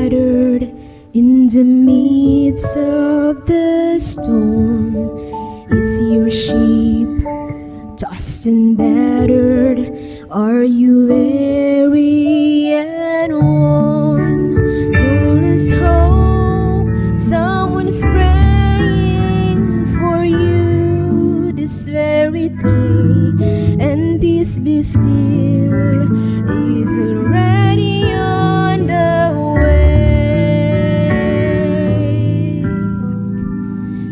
scattered in the midst of the storm? Is your ship tossed and battered? Are you weary and worn? Don't lose hope, someone's praying for you this very day. And peace be still is already on the way.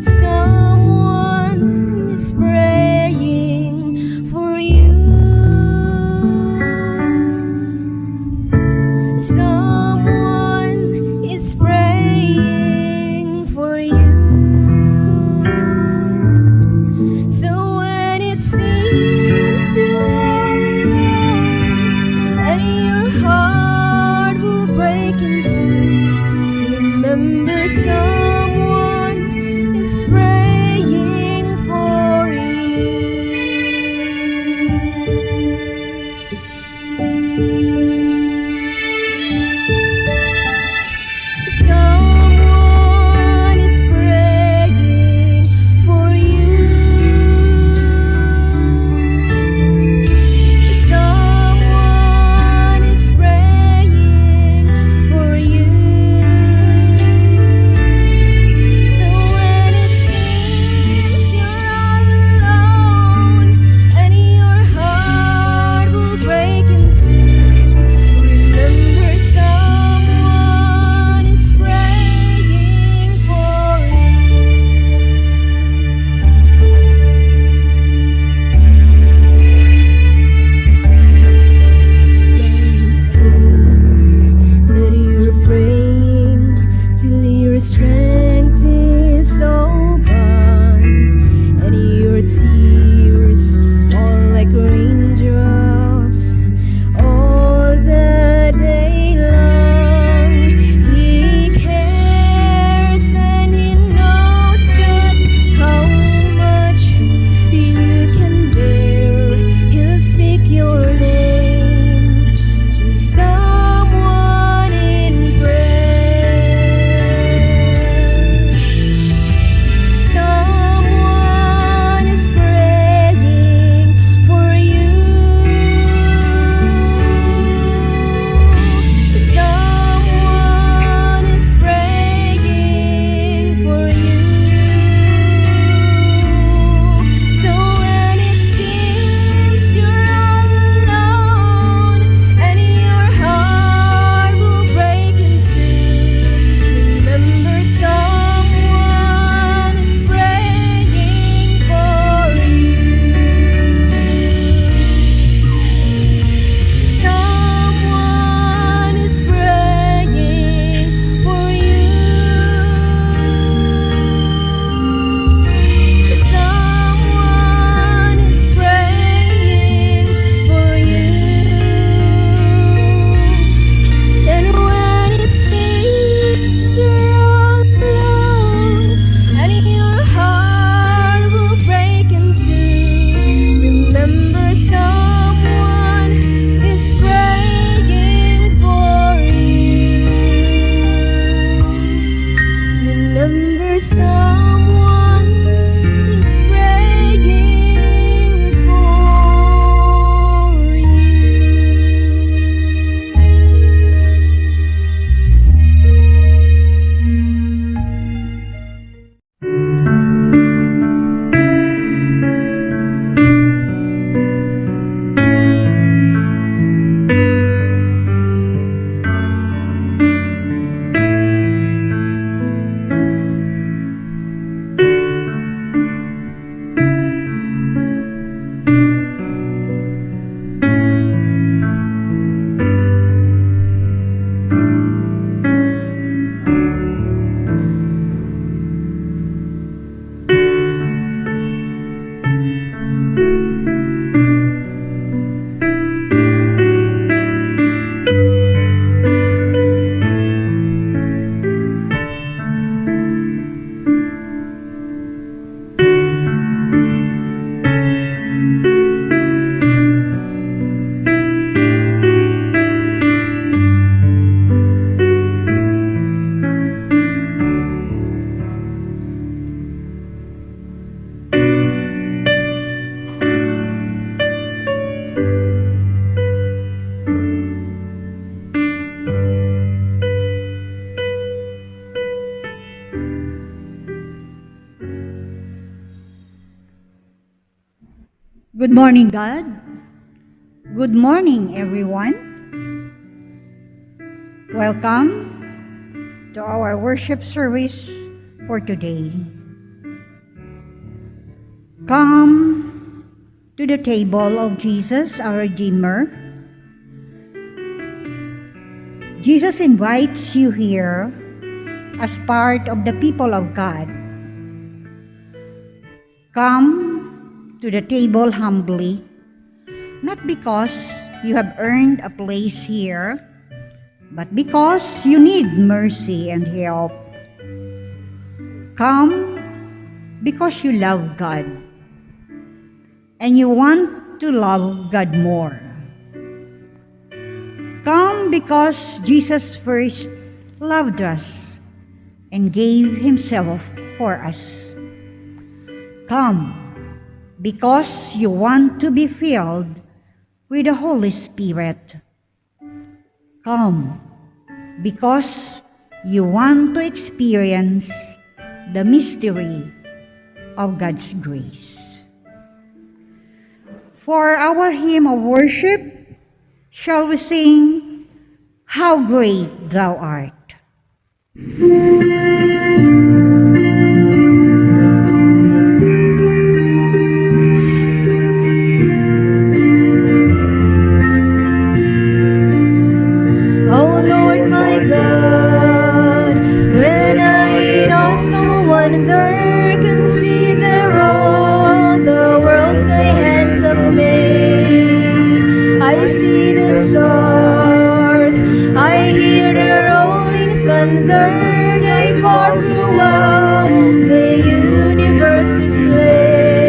Someone is praying for you. Someone is praying for you. So when it seems you are alone and your heart will break in two, remember someone is praying for you. Someone is praying for you. Someone is praying for you. Good morning, God. Good morning, everyone. Welcome to our worship service for today. Come to the table of Jesus, our Redeemer. Jesus invites you here as part of the people of God. Come to the table humbly, not because you have earned a place here, but because you need mercy and help. Come because you love God and you want to love God more. Come because Jesus first loved us and gave himself for us. Come because you want to be filled with the Holy Spirit. Come because you want to experience the mystery of God's grace. For our hymn of worship, shall we sing, How Great Thou Art. Oh Lord my God, when I in awesome wonder consider all the worlds thy hands have made, I see the stars, I hear the rolling thunder, thy power throughout the universe display.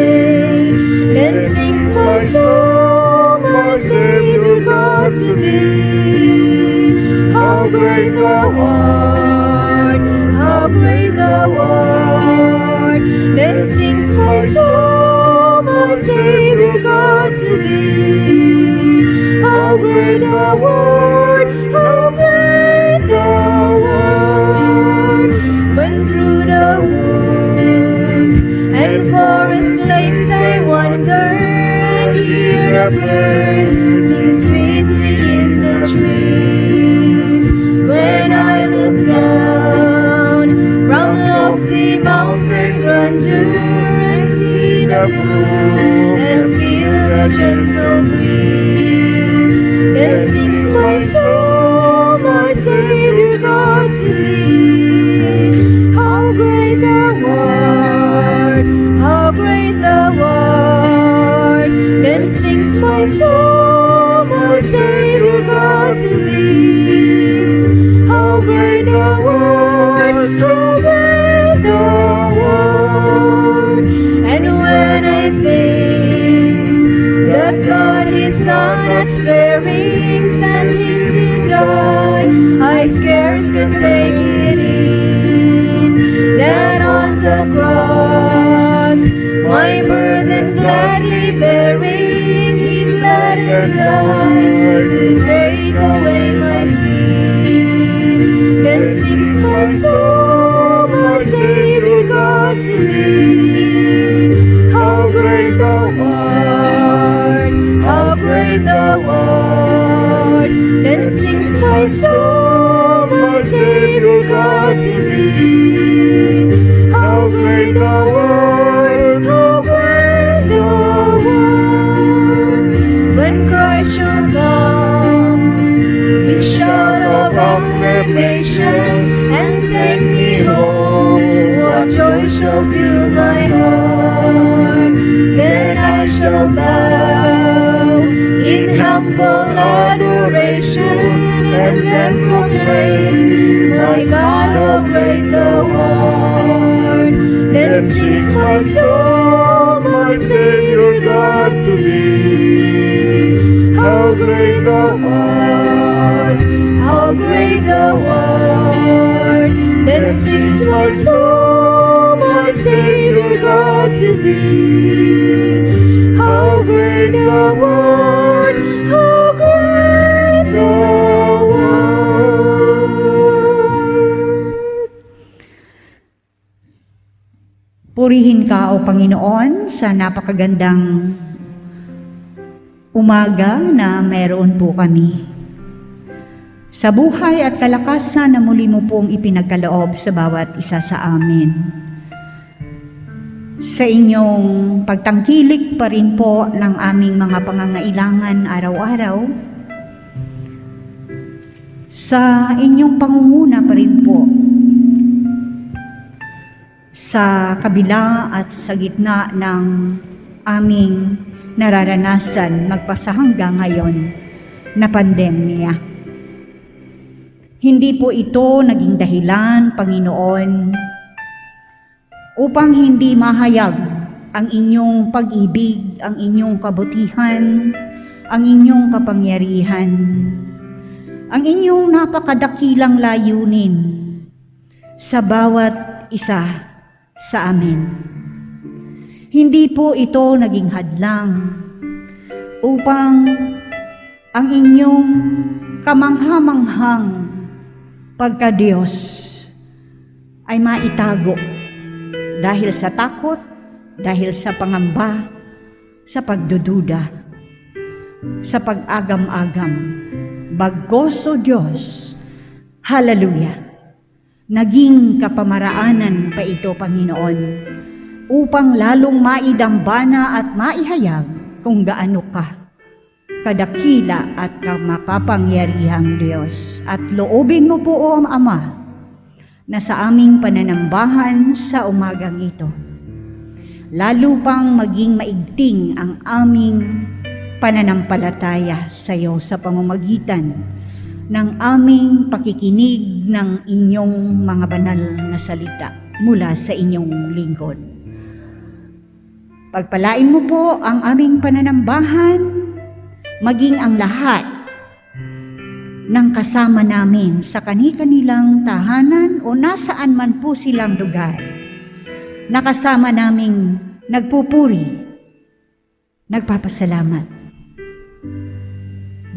Then sings my soul, my Savior God, to thee. How great thou art, how great thou art. Then sings my soul, my Savior God, to thee. How great thou art, how great thou art. When through the woods and forest glades I wander and hear the birds sing sweetly in the trees. When I look down from lofty mountain grandeur and see the blue and feel the gentle breeze, then sings my soul, my Savior God, to thee. How great thou art, how great thou art. Then sings my soul, my Savior God, to thee. How great thou art, how great thou art. And when I think that God his Son at sparing sent him to die, I scarce can take it in, that on the cross, my burden gladly bearing, he gladly died to take away my sin. Then sings my soul, my Savior God, to thee. How great thou art, how great thou art. Then sings my soul, my Savior God, to thee. How great thou art, how great thou art. When Christ shall come with shout of acclamation and take me home, what joy shall fill my heart. Then I shall bow in humble adoration and then proclaim, my God, how great thou art. Then sings my soul, my Savior God, to thee. How great thou art, how great thou art. Then sings my soul, my Savior God, to thee. How great thou art, how great thou art. Purihin ka, O Panginoon, sa napakagandang umaga na meron po kami. Sa buhay at kalakasan na muli mo pong ipinagkaloob sa bawat isa sa amin. Sa inyong pagtangkilik pa rin po ng aming mga pangangailangan araw-araw. Sa inyong pangunguna pa rin po. Sa kabila at sa gitna ng aming nararanasan magpasa hanggang ngayon na pandemya. Hindi po ito naging dahilan, Panginoon, upang hindi mahayag ang inyong pag-ibig, ang inyong kabutihan, ang inyong kapangyarihan, ang inyong napakadakilang layunin sa bawat isa sa amin. Hindi po ito naging hadlang upang ang inyong kamangha-manghang pagka-Diyos ay maitago dahil sa takot, dahil sa pangamba, sa pagdududa, sa pag-agam-agam. Bagkus o Diyos, hallelujah, naging kapamaraanan pa ito, Panginoon, upang lalong maidambana at maihayag kung gaano ka kadakila at makapangyarihang Diyos. At loobin mo po, O Ama, na sa aming pananambahan sa umagang ito, lalo pang maging maigting ang aming pananampalataya sa iyo sa pamamagitan ng aming pakikinig ng inyong mga banal na salita mula sa inyong lingkod. Pagpalain mo po ang aming pananambahan, maging ang lahat ng kasama namin sa kani-kanilang tahanan o nasaan man po silang lugar, nakasama naming nagpupuri, nagpapasalamat,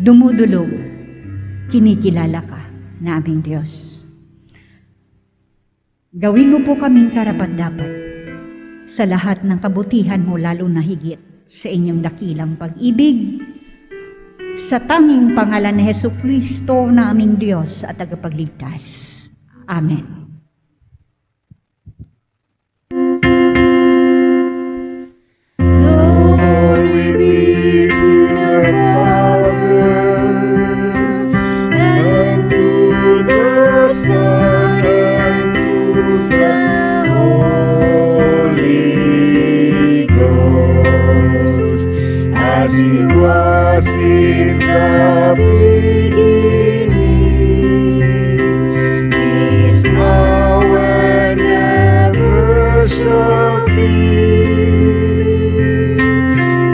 dumudulog, kinikilala ka na aming Diyos. Gawin mo po kaming karapat-dapat sa lahat ng kabutihan mo, lalo na higit sa inyong dakilang pag-ibig, sa tanging pangalan ni Jesucristo na aming Diyos at tagapagligtas. Amen. Glory be to the Father, and to the Son, and to the Holy Ghost, as it was in the beginning, is now and ever shall be,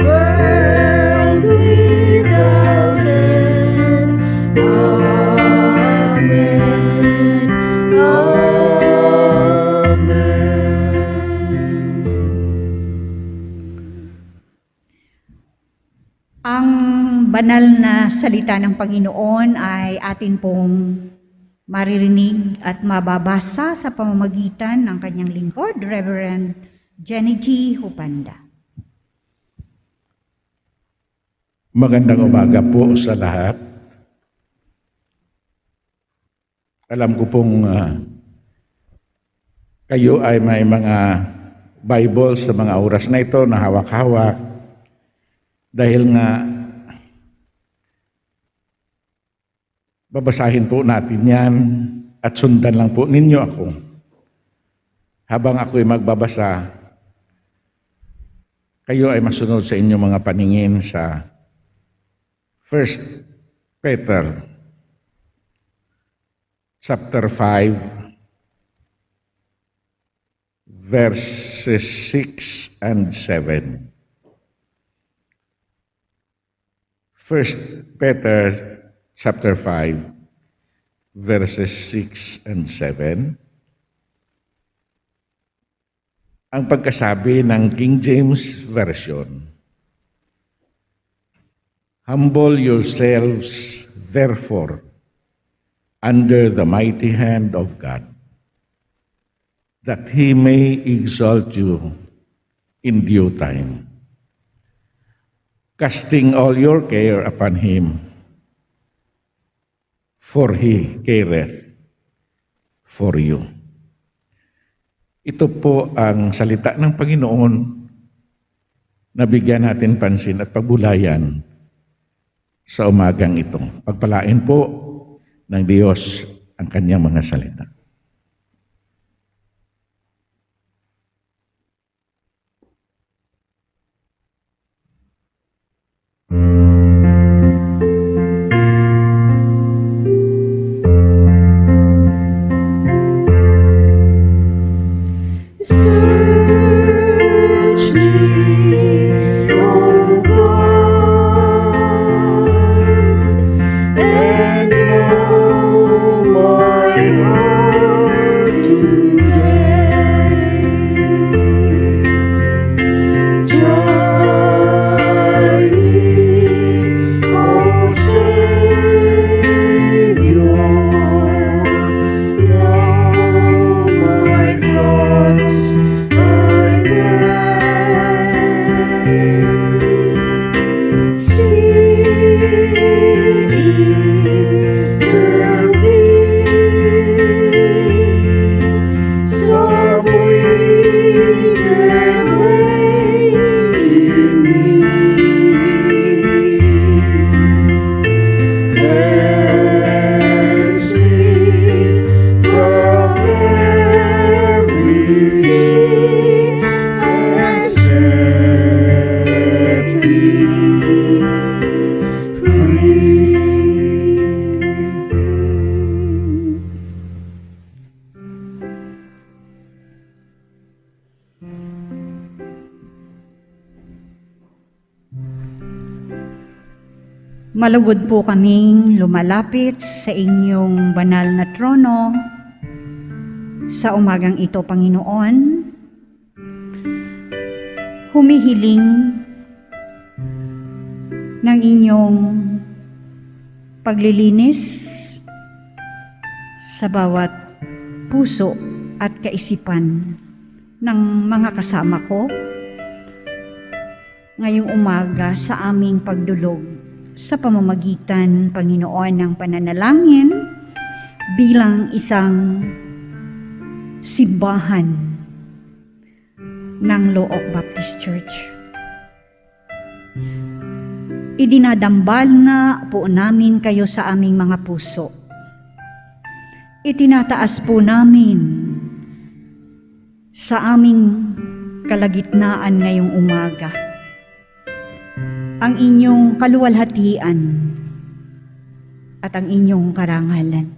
world without end. Amen. Ang banal na salita ng Panginoon ay atin pong maririnig at mababasa sa pamamagitan ng kanyang lingkod, Reverend Jenny G. Hupanda. Magandang umaga po sa lahat. Alam ko pong kayo ay may mga Bible sa mga oras na ito na hawak-hawak dahil nga babasahin po natin yan at sundan lang po ninyo ako. Habang ako'y magbabasa, kayo ay masunod sa inyong mga paningin sa 1 Peter chapter 5 verses 6 and 7. 1 Peter chapter 5 verses 6 and 7. Ang pagkasabi ng King James Version, humble yourselves therefore under the mighty hand of God, that He may exalt you in due time. casting all your care upon Him, for He careth for you. Ito po ang salita ng Panginoon na bigyan natin pansin at pagbulayan sa umagang ito. Pagpalain po ng Diyos ang kanyang mga salita. Search me, O God, and know my heart today. Try me, O Savior, know my thoughts and right. See if there be some wicked way in me. Cleanse me from every sin and set me free. Malugod po kaming lumalapit sa inyong banal na trono sa umagang ito, Panginoon. Humihiling ng inyong paglilinis sa bawat puso at kaisipan ng mga kasama ko ngayong umaga sa aming pagdulog sa pamamagitan, Panginoon, ng pananalangin bilang isang simbahan ng Looc Baptist Church. Idinadambal na po namin kayo sa aming mga puso. Itinataas po namin sa aming kalagitnaan ngayong umaga ang inyong kaluwalhatian at ang inyong karangalan.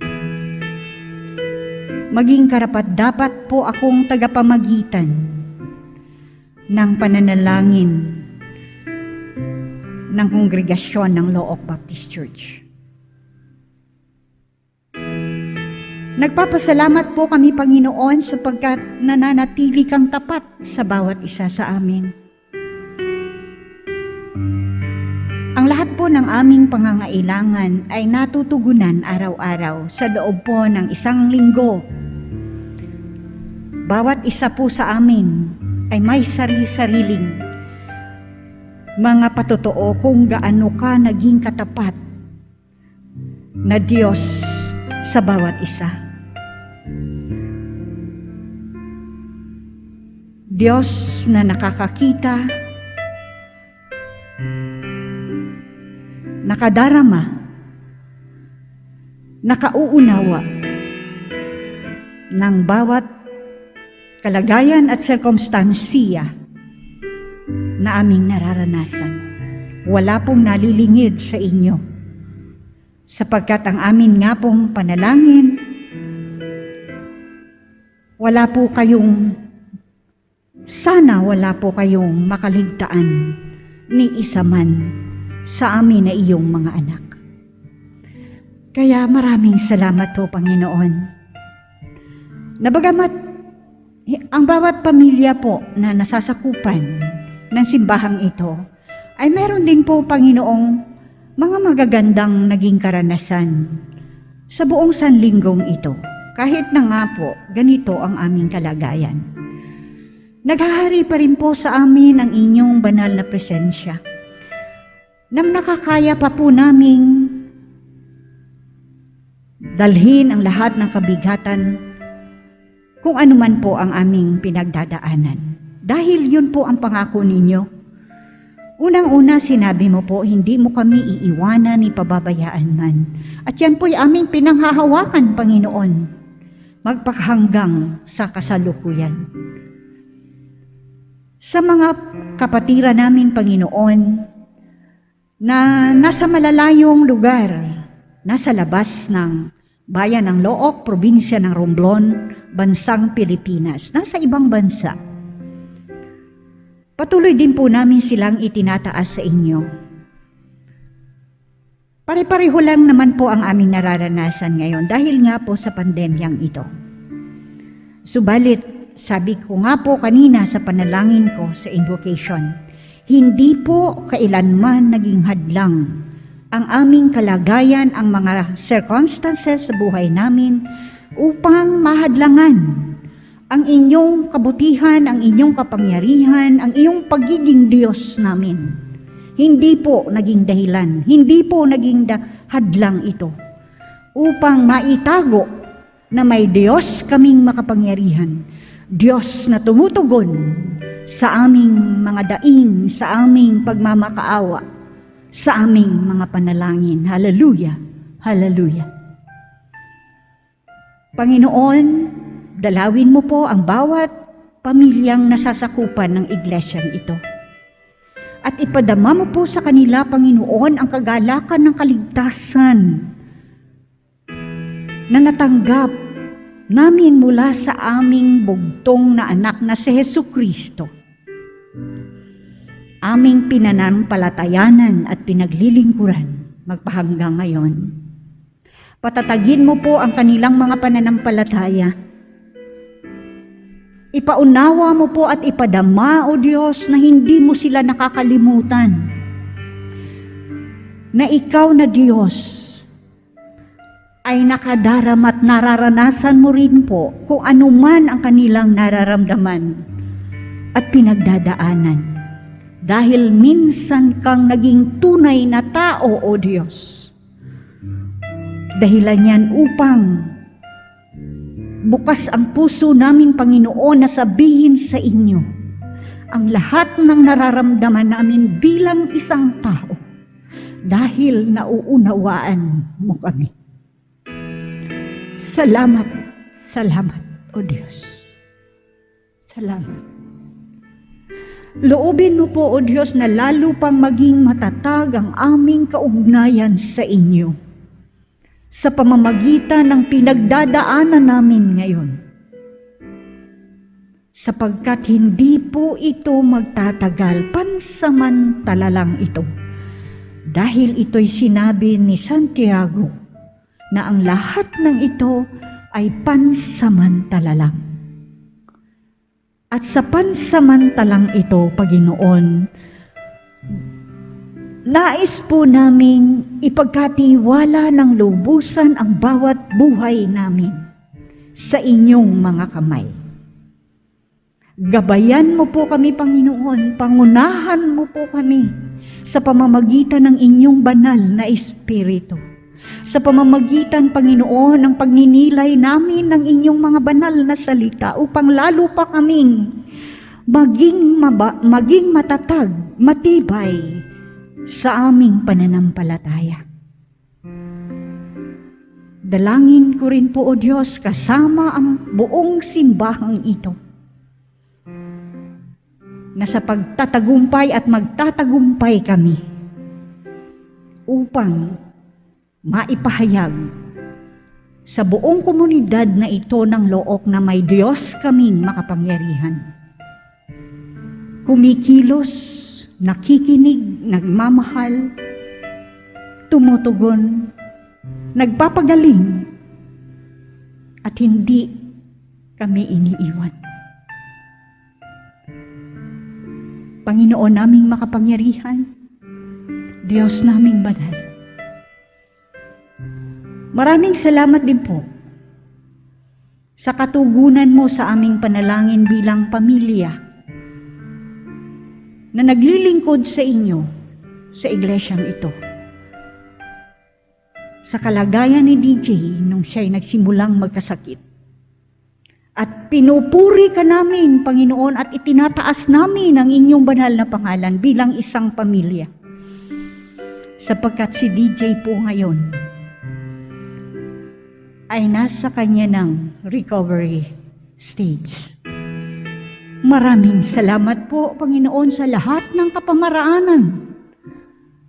Maging karapat-dapat po akong tagapamagitan ng pananalangin ng kongregasyon ng Looc Baptist Church. Nagpapasalamat po kami, Panginoon, sapagkat nananatili kang tapat sa bawat isa sa amin. Ang lahat po ng aming pangangailangan ay natutugunan araw-araw sa loob po ng isang linggo. Bawat isa po sa amin ay may sarili-sariling mga patotoo kung gaano ka naging katapat na Diyos sa bawat isa. Diyos na nakakakita, nakadarama, nakauunawa ng bawat kalagayan at sirkumstansiya na aming nararanasan. Wala pong nalilingid sa inyo, sapagkat ang amin nga pong panalangin, wala po kayong makaligtaan ni isa man sa amin na iyong mga anak. Kaya maraming salamat po, Panginoon. Na bagamat ang bawat pamilya po na nasasakupan ng simbahang ito ay meron din po, Panginoong, mga magagandang naging karanasan sa buong sanlinggong ito. Kahit na nga po, ganito ang aming kalagayan. Naghahari pa rin po sa amin ang inyong banal na presensya. nang nakakaya pa po naming dalhin ang lahat ng kabigatan kung anuman po ang aming pinagdadaanan. Dahil yun po ang pangako ninyo. Unang-una, sinabi mo po, hindi mo kami iiwanan ni pababayaan man. At yan po'y aming pinanghahawakan, Panginoon, magpahanggang sa kasalukuyan. Sa mga kapatiran namin, Panginoon, na nasa malalayong lugar, nasa labas ng bayan ng Looc, probinsya ng Romblon, bansang Pilipinas, nasa ibang bansa. Patuloy din po namin silang itinataas sa inyo. Pare-pareho lang naman po ang aming nararanasan ngayon dahil nga po sa pandemyang ito. Subalit, sabi ko nga po kanina sa panalangin ko sa invocation, hindi po kailanman naging hadlang ang aming kalagayan, ang mga circumstances sa buhay namin upang mahadlangan ang inyong kabutihan, ang inyong kapangyarihan, ang iyong pagiging Diyos namin. Hindi po naging dahilan, hindi po naging hadlang ito upang maitago na may Diyos kaming makapangyarihan, Diyos na tumutugon sa aming mga daing, sa aming pagmamakaawa, sa aming mga panalangin. Hallelujah! Hallelujah! Panginoon, dalawin mo po ang bawat pamilyang nasasakupan ng iglesyang ito. At ipadama mo po sa kanila, Panginoon, ang kagalakan ng kaligtasan na natanggap namin mula sa aming bugtong na anak na si Jesucristo. Aming pinanampalatayanan at pinaglilingkuran magpahanggang ngayon. Patatagin mo po ang kanilang mga pananampalataya. Ipaunawa mo po at ipadama, O Diyos, na hindi mo sila nakakalimutan. Na ikaw na Diyos ay nakadarama at nararanasan mo rin po kung anuman ang kanilang nararamdaman at pinagdadaanan. Dahil minsan kang naging tunay na tao, O Diyos. Dahilan yan upang bukas ang puso namin, Panginoon, na sabihin sa inyo ang lahat ng nararamdaman namin bilang isang tao dahil nauunawaan mo kami. Salamat, salamat, O Diyos. Salamat. Loobin mo po, O Diyos, na lalo pang maging matatag ang aming kaugnayan sa inyo sa pamamagitan ng pinagdadaanan namin ngayon. Sapagkat hindi po ito magtatagal, pansamantala lang ito. Dahil ito'y sinabi ni Santiago na ang lahat ng ito ay pansamantala lang. At sa pansamantalang ito, Panginoon, nais po naming ipagkatiwala ng lubusan ang bawat buhay namin sa inyong mga kamay. Gabayan mo po kami, Panginoon, pangunahan mo po kami sa pamamagitan ng inyong banal na Espiritu. Sa pamamagitan, Panginoon, ng pagninilay namin ng inyong mga banal na salita upang lalo pa kaming maging matatag, matibay sa aming pananampalataya. Dalangin ko rin po, O Diyos, kasama ang buong simbahang ito, na sa pagtatagumpay at magtatagumpay kami upang maipahayag sa buong komunidad na ito ng Looc na may Diyos kaming makapangyarihan. Kumikilos, nakikinig, nagmamahal, tumutugon, nagpapagaling, at hindi kami iniiwan. Panginoon naming makapangyarihan, Diyos naming banal, maraming salamat din po sa katugunan mo sa aming panalangin bilang pamilya na naglilingkod sa inyo sa iglesyang ito. Sa kalagayan ni DJ nung siya'y nagsimulang magkasakit. At pinupuri ka namin, Panginoon, at itinataas namin ang inyong banal na pangalan bilang isang pamilya. Sapagkat si DJ po ngayon ay nasa kanya ng recovery stage. Maraming salamat po, Panginoon, sa lahat ng kapamaraanan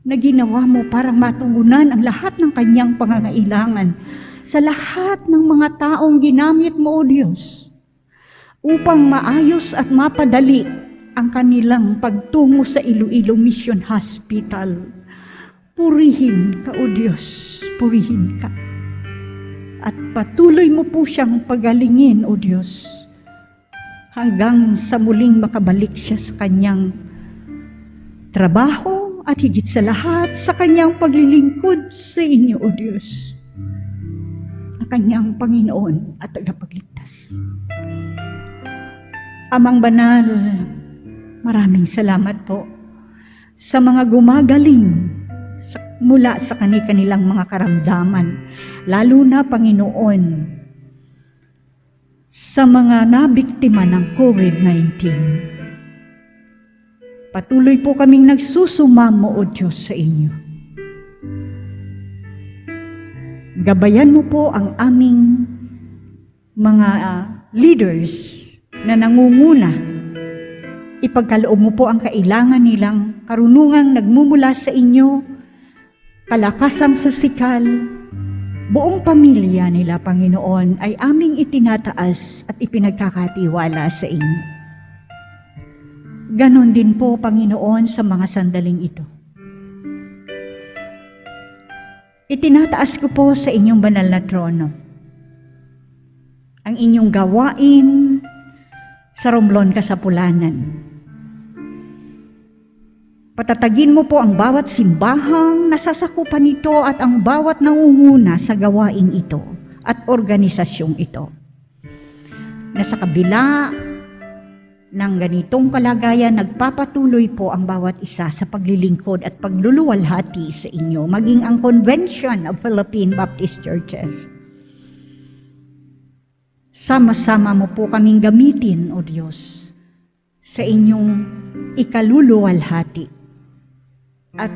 na ginawa mo para matugunan ang lahat ng kanyang pangangailangan sa lahat ng mga taong ginamit mo, O Diyos, upang maayos at mapadali ang kanilang pagtungo sa Iloilo Mission Hospital. Purihin ka, O Diyos, purihin ka. At patuloy mo po siyang pagalingin, O Diyos, hanggang sa muling makabalik siya sa kanyang trabaho at higit sa lahat sa kanyang paglilingkod sa inyo, O Diyos, na kanyang Panginoon at tagapagligtas. Amang Banal, maraming salamat po sa mga gumagaling mula sa kanilang mga karamdaman, lalo na, Panginoon, sa mga nabiktima ng COVID-19. Patuloy po kaming nagsusumamo, O Diyos, sa inyo. Gabayan mo po ang aming mga leaders na nangunguna. Ipagkaloob mo po ang kailangan nilang karunungang nagmumula sa inyo, kalakasang pisikal, buong pamilya nila, Panginoon, ay aming itinataas at ipinagkakatiwala sa inyo. Ganon din po, Panginoon, sa mga sandaling ito. Itinataas ko po sa inyong banal na trono ang inyong gawain sa Romblon, Kasapulanan. Patatagin mo po ang bawat simbahang nasasakupan nito at ang bawat nangunguna sa gawain ito at organisasyong ito. Na sa kabila ng ganitong kalagayan, nagpapatuloy po ang bawat isa sa paglilingkod at pagluluwalhati sa inyo, maging ang Convention of Philippine Baptist Churches. Sama-sama mo po kaming gamitin, O Diyos, sa inyong ikaluluwalhati at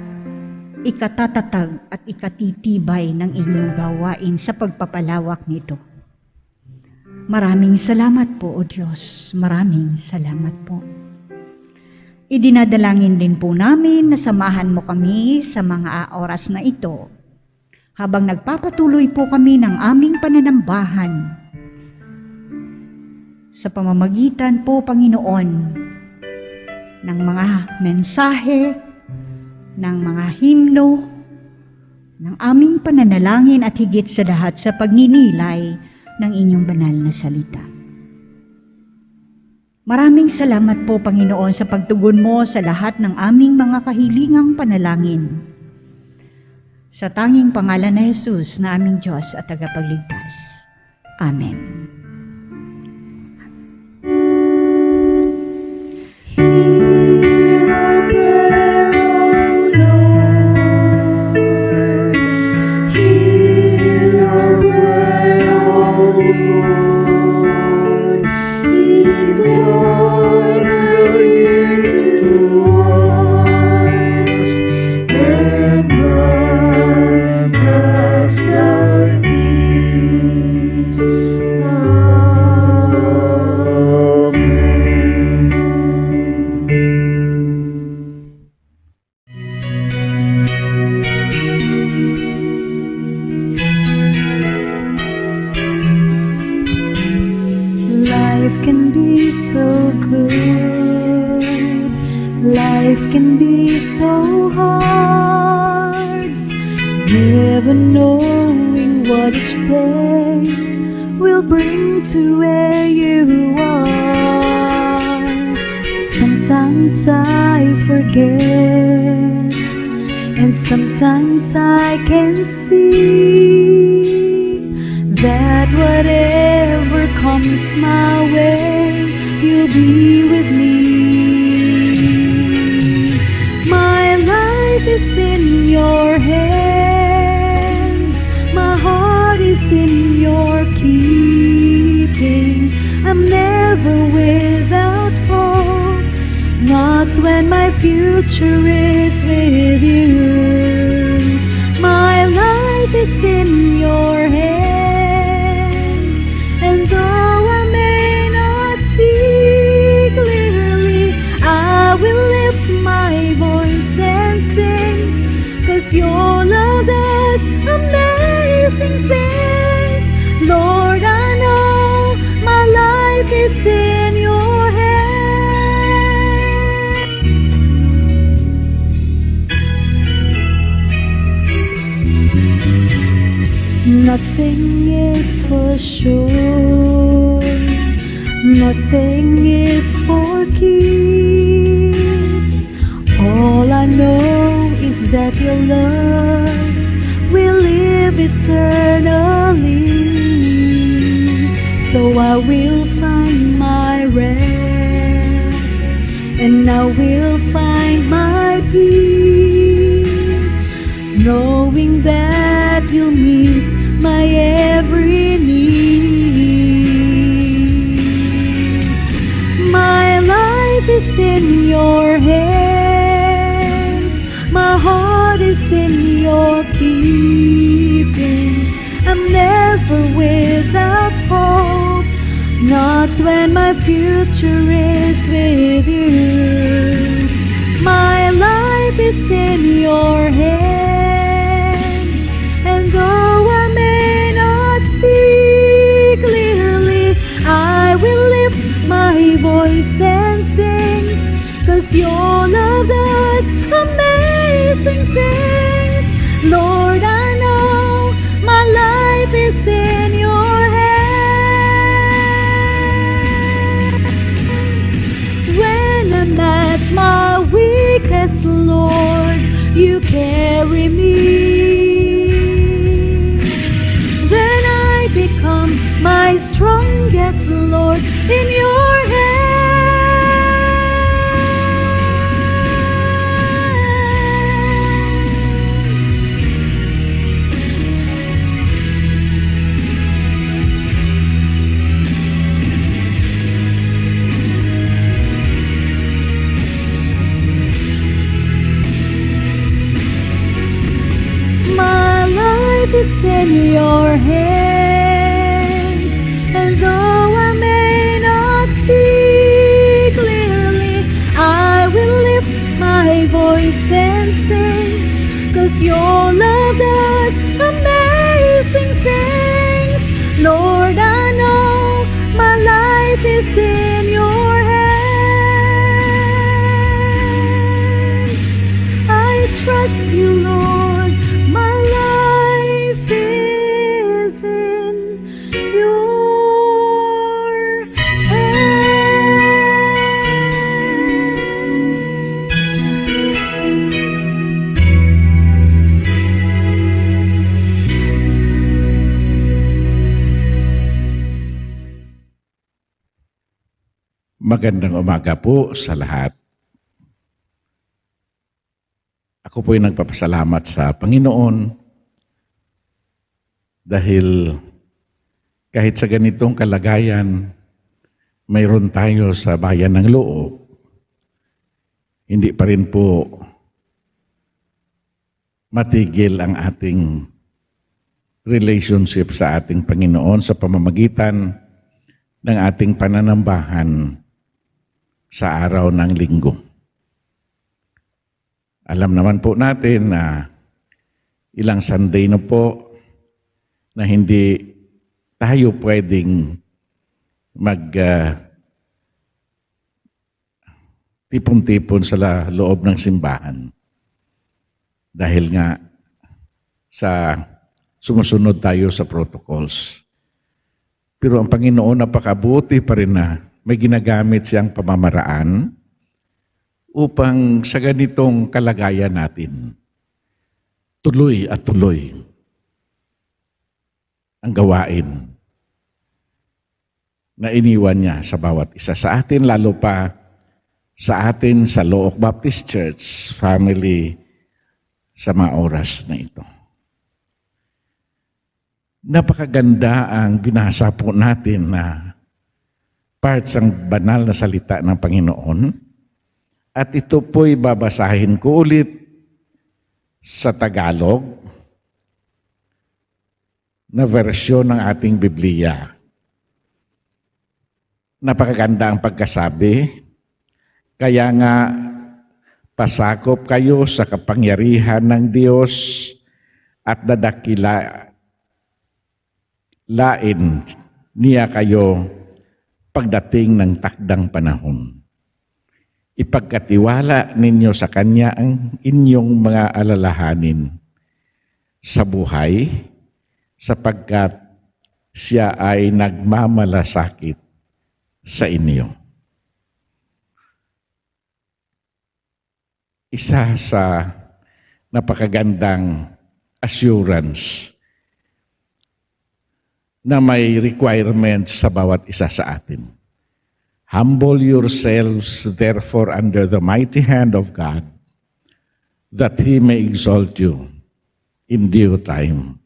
ikatatatag at ikatitibay ng inyong gawain sa pagpapalawak nito. Maraming salamat po, O Diyos. Maraming salamat po. Idinadalangin din po namin na samahan mo kami sa mga oras na ito habang nagpapatuloy po kami ng aming pananambahan sa pamamagitan po, Panginoon, ng mga mensahe, ng mga himno, ng aming pananalangin at higit sa lahat sa pagninilay ng inyong banal na salita. Maraming salamat po, Panginoon, sa pagtugon mo sa lahat ng aming mga kahilingang panalangin. Sa tanging pangalan na Jesus na aming Diyos at tagapagligtas. Amen. Hear our prayer, O Lord. Hear our prayer, O Lord. Incline thy ear to ours, and grant us thy peace. Life can be so good, life can be so hard, never knowing what each day will bring to where you are. Sometimes I forget, and sometimes I can't see that whatever comes my way, you'll be with me. My life life is in your hands. My heart is in your keeping. I'm never without hope, not when my future is with you. My life is in your hands, and though I may not see clearly, I will lift my voice and sing, 'cause your love does amazing things. Lord, I know my life is in your hands. Nothing is for sure, nothing is for keeps. All I know is that your love will live eternally. So I will find my rest, and I will find my peace, knowing that you'll meet my every need. My life is in your hands, my heart is in your keeping. I'm never without hope, not when my future is with you. My life is in your hands, and though I may not see clearly, I will lift my voice and sing, 'cause your love does amazing things. Lord, I know my life is in your hands. When I'm at my weakest, Lord, you carry me. Then I become my strongest, Lord, in your hands. My life is in your hands, and though I may not see clearly, I will lift my voice and sing, 'cause your love does amazing things. Lord, I know my life is in your hands. I trust you, Lord, my life is in your Magandang umaga po sa lahat. Ako po ay nagpapasalamat sa Panginoon dahil kahit sa ganitong kalagayan, mayroon tayo sa bayan ng Loob. Hindi pa rin po matigil ang ating relationship sa ating Panginoon sa pamamagitan ng ating pananambahan sa araw ng linggo. Alam naman po natin na ilang Sunday na po na hindi tayo pwedeng tipon-tipon sa loob ng simbahan. Dahil nga sa sumusunod tayo sa protocols. Pero ang Panginoon napakabuti pa rin na may ginagamit siyang pamamaraan upang sa ganitong kalagayan natin, tuloy at tuloy ang gawain na iniwan niya sa bawat isa sa atin, lalo pa sa atin sa Look Baptist Church Family sa mga oras na ito. Napakaganda ang binasa po natin na parts ng banal na salita ng Panginoon. At ito po'y babasahin ko ulit sa Tagalog na versyon ng ating Biblia. Napakaganda ang pagkasabi, kaya nga pasakop kayo sa kapangyarihan ng Diyos at dadakilain niya kayo pagdating ng takdang panahon. Ipagkatiwala ninyo sa Kanya ang inyong mga alalahanin sa buhay sapagkat siya ay nagmamalasakit sa inyo. Isa sa napakagandang assurance na may requirements sa bawat isa sa atin. Humble yourselves therefore under the mighty hand of God, that He may exalt you in due time,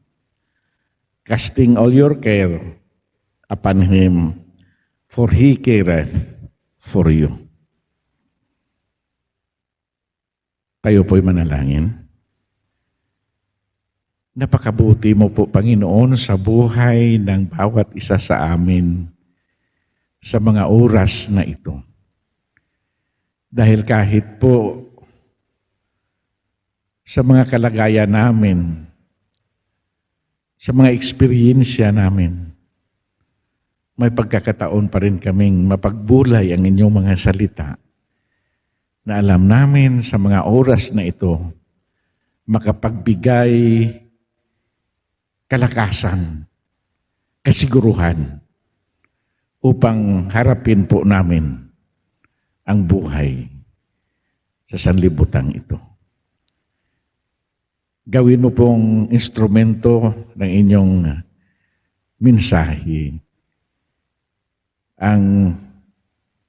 casting all your care upon Him, for He careth for you. Kayo po'y manalangin. Napakabuti mo po, Panginoon, sa buhay ng bawat isa sa amin sa mga oras na ito. Dahil kahit po sa mga kalagayan namin, sa mga eksperyensya namin, may pagkakataon pa rin kaming mapagbulay ang inyong mga salita na alam namin sa mga oras na ito makapagbigay kalakasan, kasiguruhan upang harapin po namin ang buhay sa sanlibutan ito. Gawin mo pong instrumento ng inyong mensahe ang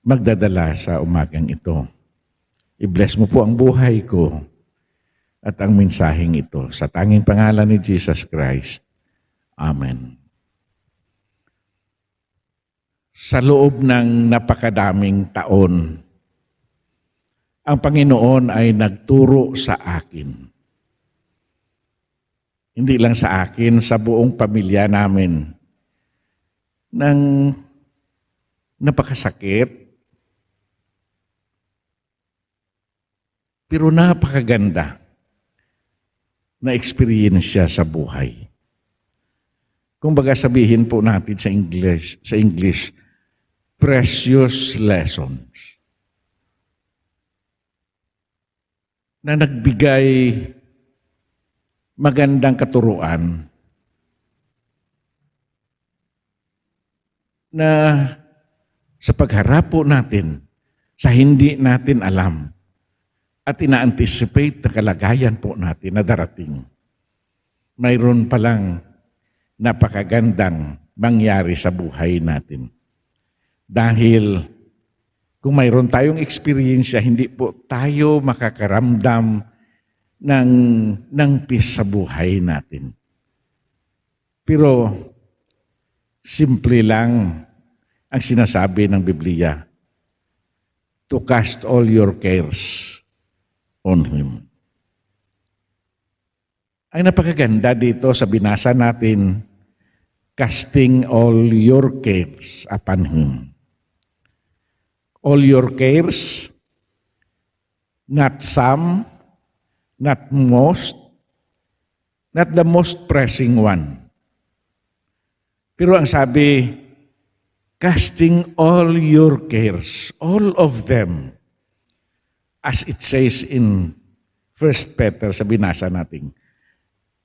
magdadala sa umagang ito. I-bless mo po ang buhay ko at ang mensaheng ito. Sa tanging pangalan ni Jesus Christ. Amen. Sa loob ng napakadaming taon, ang Panginoon ay nagturo sa akin. Hindi lang sa akin, sa buong pamilya namin, ng napakasakit, pero napakaganda na eksperyensya sa buhay. Kung baga sabihin po natin sa English, precious lessons na nagbigay magandang katuruan na sa pagharap po natin sa hindi natin alam at ina-anticipate na kalagayan po natin na darating, mayroon palang napakagandang mangyari sa buhay natin. Dahil kung mayroon tayong eksperyensya, hindi po tayo makakaramdam ng peace sa buhay natin. Pero simple lang ang sinasabi ng Biblia, to cast all your cares on Him. Ang napakaganda dito sa binasa natin, casting all your cares upon Him. All your cares, not some, not most, not the most pressing one. Pero ang sabi, casting all your cares, all of them, as it says in 1 Peter sa binasa natin,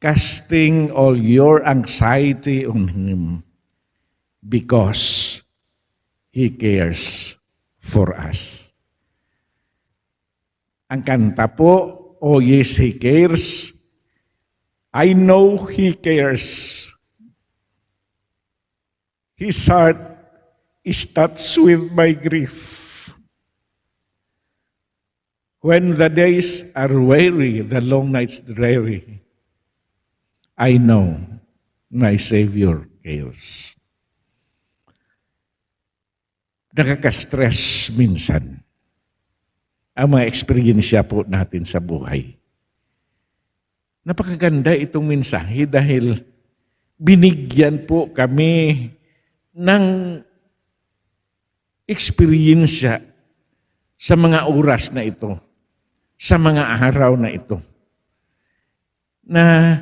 casting all your anxiety on Him because He cares for us. Ang kanta po, oh yes, He cares. I know He cares. His heart is touched with my grief. When the days are weary, the long nights dreary, I know my Savior cares. Nakaka-stress minsan ang mga eksperyensya po natin sa buhay. Napakaganda itong mensahe dahil binigyan po kami ng eksperyensya sa mga oras na ito, sa mga araw na ito, na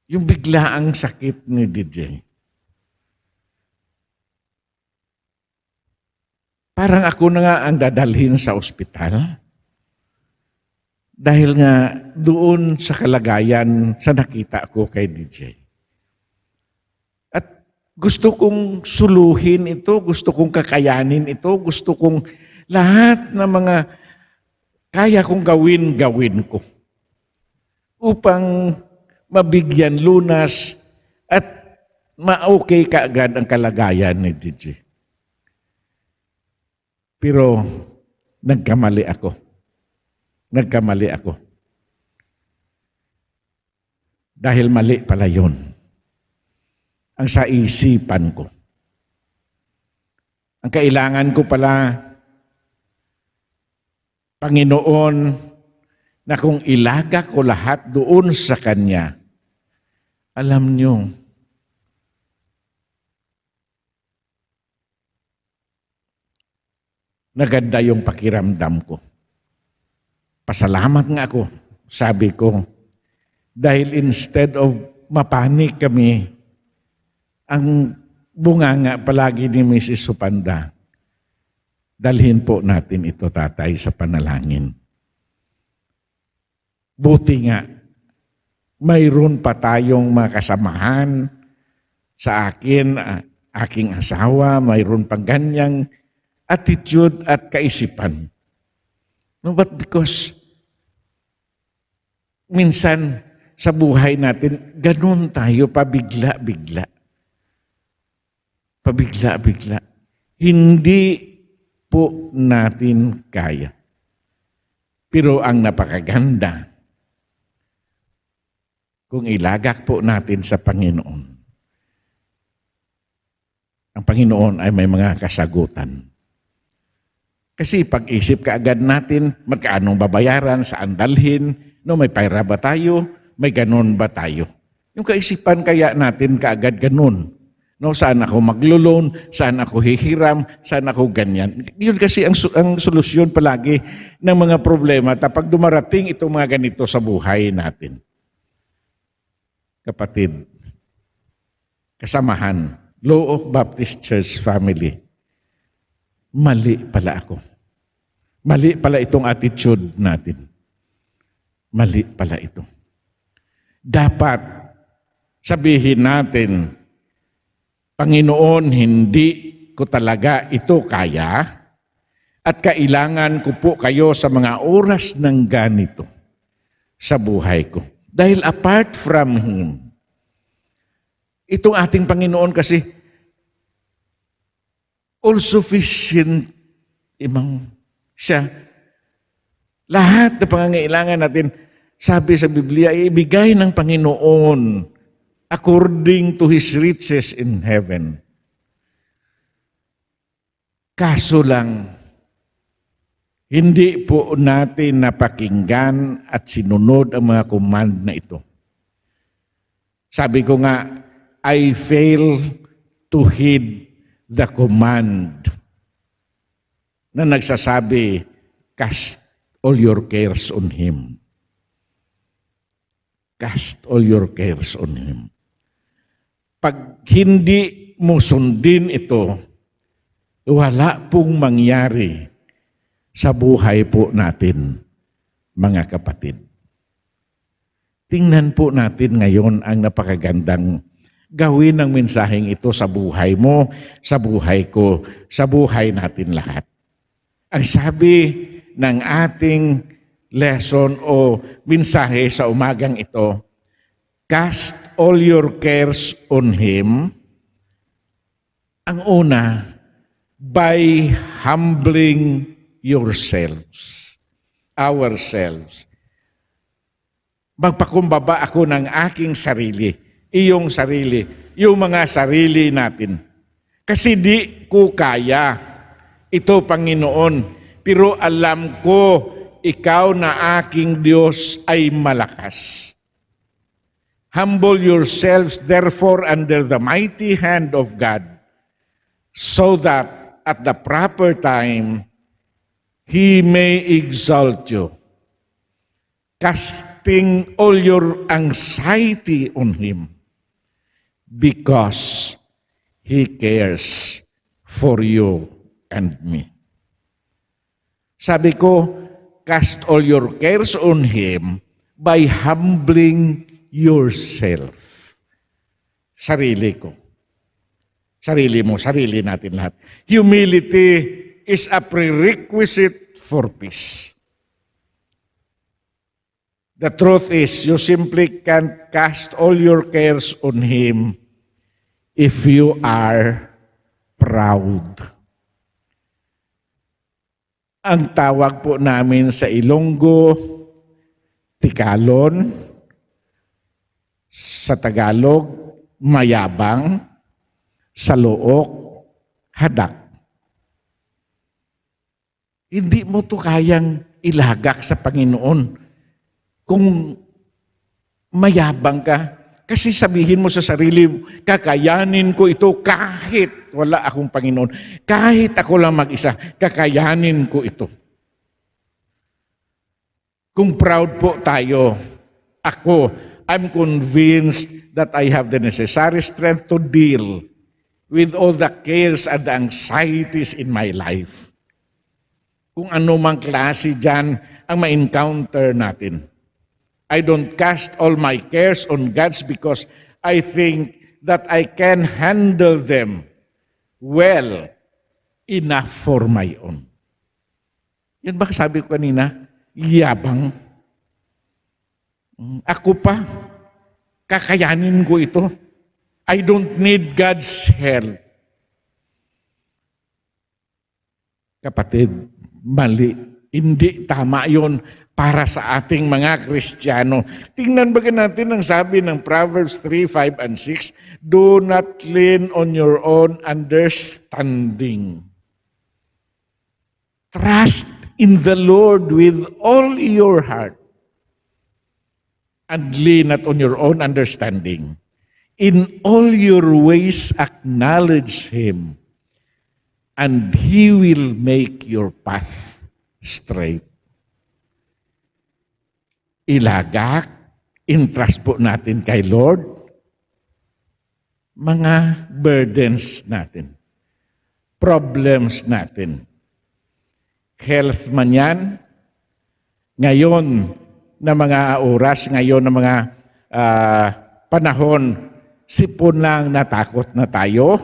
yung biglaang sakit ni DJ, parang ako na nga ang dadalhin sa ospital dahil nga doon sa kalagayan sa nakita ko kay DJ. At gusto kong suluhin ito, gusto kong kakayanin ito, gusto kong lahat ng mga kaya kong gawin ko upang mabigyan lunas at ma-okay kaagad ang kalagayan ni DJ. Pero nagkamali ako. Dahil mali pala yun. Ang sa isipan ko. Ang kailangan ko pala, Panginoon, na kung ilaga ko lahat doon sa Kanya, alam niyo, naganda yung pakiramdam ko. Pasalamat nga ako, sabi ko, dahil instead of mapanik kami, ang bunganga palagi ni Mrs. Supanda, dalhin po natin ito, tatay, sa panalangin. Buti nga, mayroon pa tayong mga kasamahan sa akin, aking asawa, mayroon pang ganyang attitude at kaisipan. No, but because minsan sa buhay natin, ganun tayo, pabigla-bigla. Pabigla-bigla. Hindi po natin kaya. Pero ang napakaganda, kung ilagak po natin sa Panginoon, ang Panginoon ay may mga kasagutan. Kasi pag-isip kaagad natin, magkaanong babayaran, saan dalhin, no, may pera ba tayo, may ganon ba tayo. Yung kaisipan kaya natin kaagad ganon. No, saan ako maglo-loan, saan ako hihiram, saan ako ganyan. Yun kasi ang solusyon palagi ng mga problema kapag dumarating itong mga ganito sa buhay natin. Kapatid, kasamahan, Law of Baptist Church family, mali pala ako. Mali pala itong attitude natin. Mali pala ito. Dapat sabihin natin, Panginoon, hindi ko talaga ito kaya at kailangan ko po kayo sa mga oras ng ganito sa buhay ko. Dahil apart from Him, itong ating Panginoon kasi all-sufficient siya. Lahat ng pangangailangan natin, sabi sa Biblia, ibigay ng Panginoon according to His riches in heaven. Kaso lang, hindi po natin napakinggan at sinunod ang mga command na ito. Sabi ko nga, I fail to heed the command na nagsasabi, cast all your cares on Him. Cast all your cares on Him. Pag hindi mo sundin ito, wala pong mangyari sa buhay po natin, mga kapatid. Tingnan po natin ngayon ang napakagandang gawin ng mensaheng ito sa buhay mo, sa buhay ko, sa buhay natin lahat. Ang sabi ng ating lesson o mensahe sa umagang ito, cast all your cares on Him. Ang una, by humbling yourselves, ourselves. Magpakumbaba ako ng aking sarili, iyong sarili, yung mga sarili natin. Kasi di ko kaya. Ito, Panginoon, pero alam ko, ikaw na aking Diyos ay malakas. Humble yourselves, therefore, under the mighty hand of God, so that at the proper time, He may exalt you, casting all your anxiety on Him, because He cares for you and me. Sabi ko, cast all your cares on Him by humbling yourself. Sarili ko. Sarili mo, sarili natin lahat. Humility is a prerequisite for peace. The truth is, you simply can't cast all your cares on Him if you are proud. Ang tawag po namin sa Ilonggo, tikalon, sa Tagalog, mayabang, sa Look, hadak. Hindi mo to kayang ilagak sa Panginoon kung mayabang ka. Kasi sabihin mo sa sarili, kakayanin ko ito kahit wala akong Panginoon. Kahit ako lang mag-isa, kakayanin ko ito. Kung proud po tayo, I'm convinced that I have the necessary strength to deal with all the cares and the anxieties in my life. Kung ano mang klase dyan ang ma-encounter natin. I don't cast all my cares on God's because I think that I can handle them well enough for my own. Yan ba sabi ko kanina? Yabang. Ako pa, kakayanin ko ito. I don't need God's help. Kapatid, mali. Hindi tama yun para sa ating mga Kristiyano. Tingnan ba natin ang sabi ng Proverbs 3, 5, and 6, do not lean on your own understanding. Trust in the Lord with all your heart and lean not on your own understanding. In all your ways acknowledge Him, and He will make your path straight. Ilagak, entrust po natin kay Lord, mga burdens natin, problems natin. Health man yan, ngayon na mga oras, ngayon na mga panahon, sipon lang natakot na tayo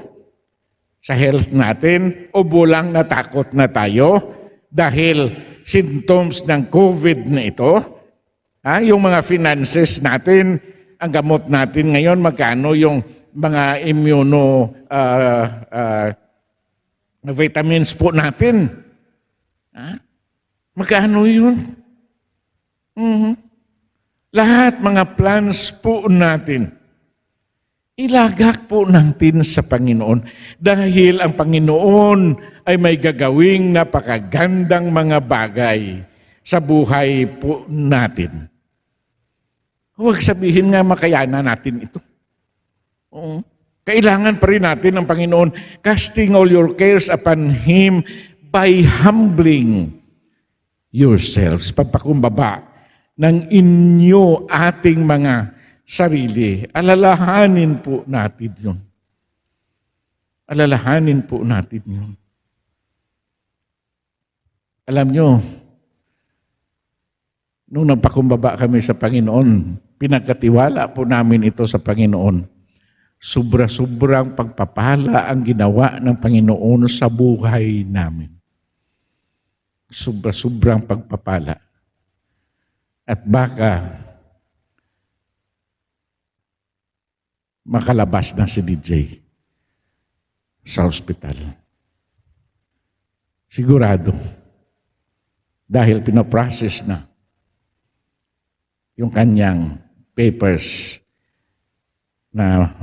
sa health natin, ubo lang natakot na tayo dahil symptoms ng COVID na ito. Yung mga finances natin, ang gamot natin ngayon, magkano yung mga vitamins po natin? Magkano yun? Lahat mga plans po natin, ilagak po natin sa Panginoon dahil ang Panginoon ay may gagawing napakagandang mga bagay sa buhay po natin. Huwag sabihin nga makayanan natin ito. Kailangan pa rin natin ang Panginoon, casting all your cares upon Him by humbling yourselves. Pagpakumbaba ng inyo ating mga sarili. Alalahanin po natin yun. Alalahanin po natin yun. Alam nyo, nung nagpakumbaba kami sa Panginoon, pinagkatiwala po namin ito sa Panginoon. Sobra-sobrang pagpapala ang ginawa ng Panginoon sa buhay namin. Sobra-sobrang pagpapala. At baka makalabas na si DJ sa ospital. Sigurado. dahil pinoprocess na yung kanyang papers na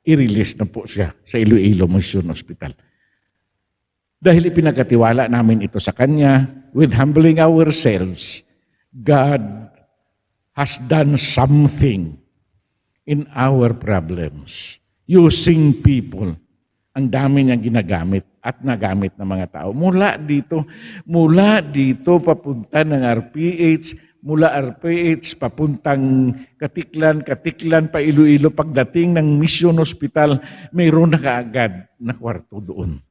i-release na po siya sa Iloilo Mission Hospital. Dahil ipinagkatiwala namin ito sa Kanya, with humbling ourselves, God has done something in our problems. Using people. Ang dami niyang ginagamit at nagamit ng mga tao. Mula dito papunta ng RPH, mula RPH papuntang Katiklan, Katiklan pa Iloilo, pagdating ng Mission Hospital, mayroon na kaagad na kwarto doon.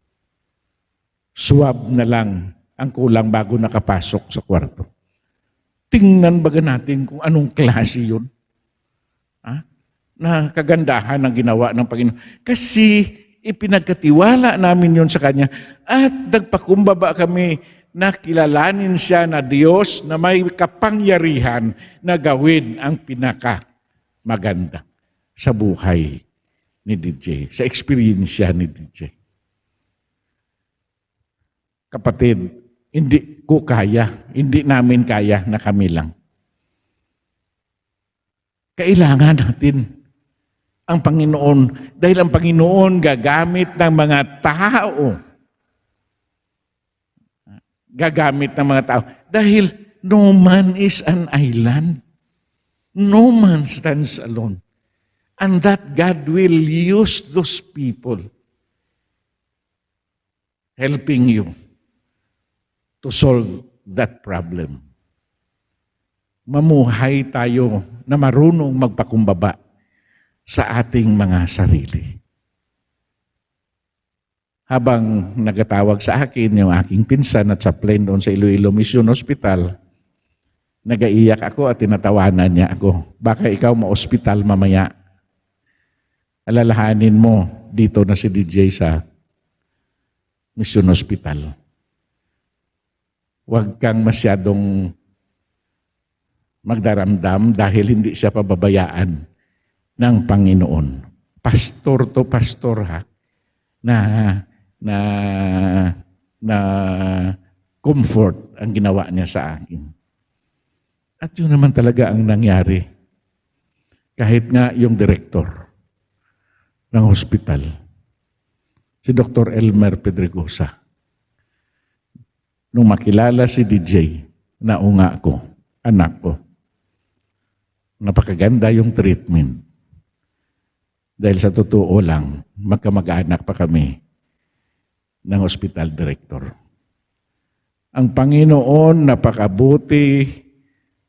Swab na lang ang kulang bago nakapasok sa kwarto. Tingnan baga natin kung anong klase yun. Na kagandahan ng ginawa ng Panginoon. Kasi ipinagkatiwala namin yun sa Kanya at nagpakumbaba kami na kilalanin siya na Diyos na may kapangyarihan na gawin ang pinaka-maganda sa buhay ni DJ, sa experience ni DJ. Kapatid, hindi namin kaya na kami lang. Kailangan natin ang Panginoon dahil ang Panginoon gagamit ng mga tao. Gagamit ng mga tao. Dahil no man is an island. No man stands alone. And that God will use those people helping you to solve that problem. Mamuhay tayo na marunong magpakumbaba sa ating mga sarili. Habang nagatawag sa akin yung aking pinsan at chaplain doon sa Iloilo Mission Hospital, nagaiyak ako at tinatawanan niya ako. Baka ikaw ma-hospital mamaya. Alalahanin mo, dito na si DJ sa Mission Hospital. Huwag kang masyadong magdaramdam dahil hindi siya pababayaan ng Panginoon. Pastor to pastor ha, na comfort ang ginawa niya sa akin. At yun naman talaga ang nangyari. Kahit nga yung director ng hospital, si Dr. Elmer Pedregosa, nung makilala si DJ, naunga ko, anak ko. Napakaganda yung treatment. Dahil sa totoo lang, magkamag-anak pa kami ng hospital director. Ang Panginoon napakabuti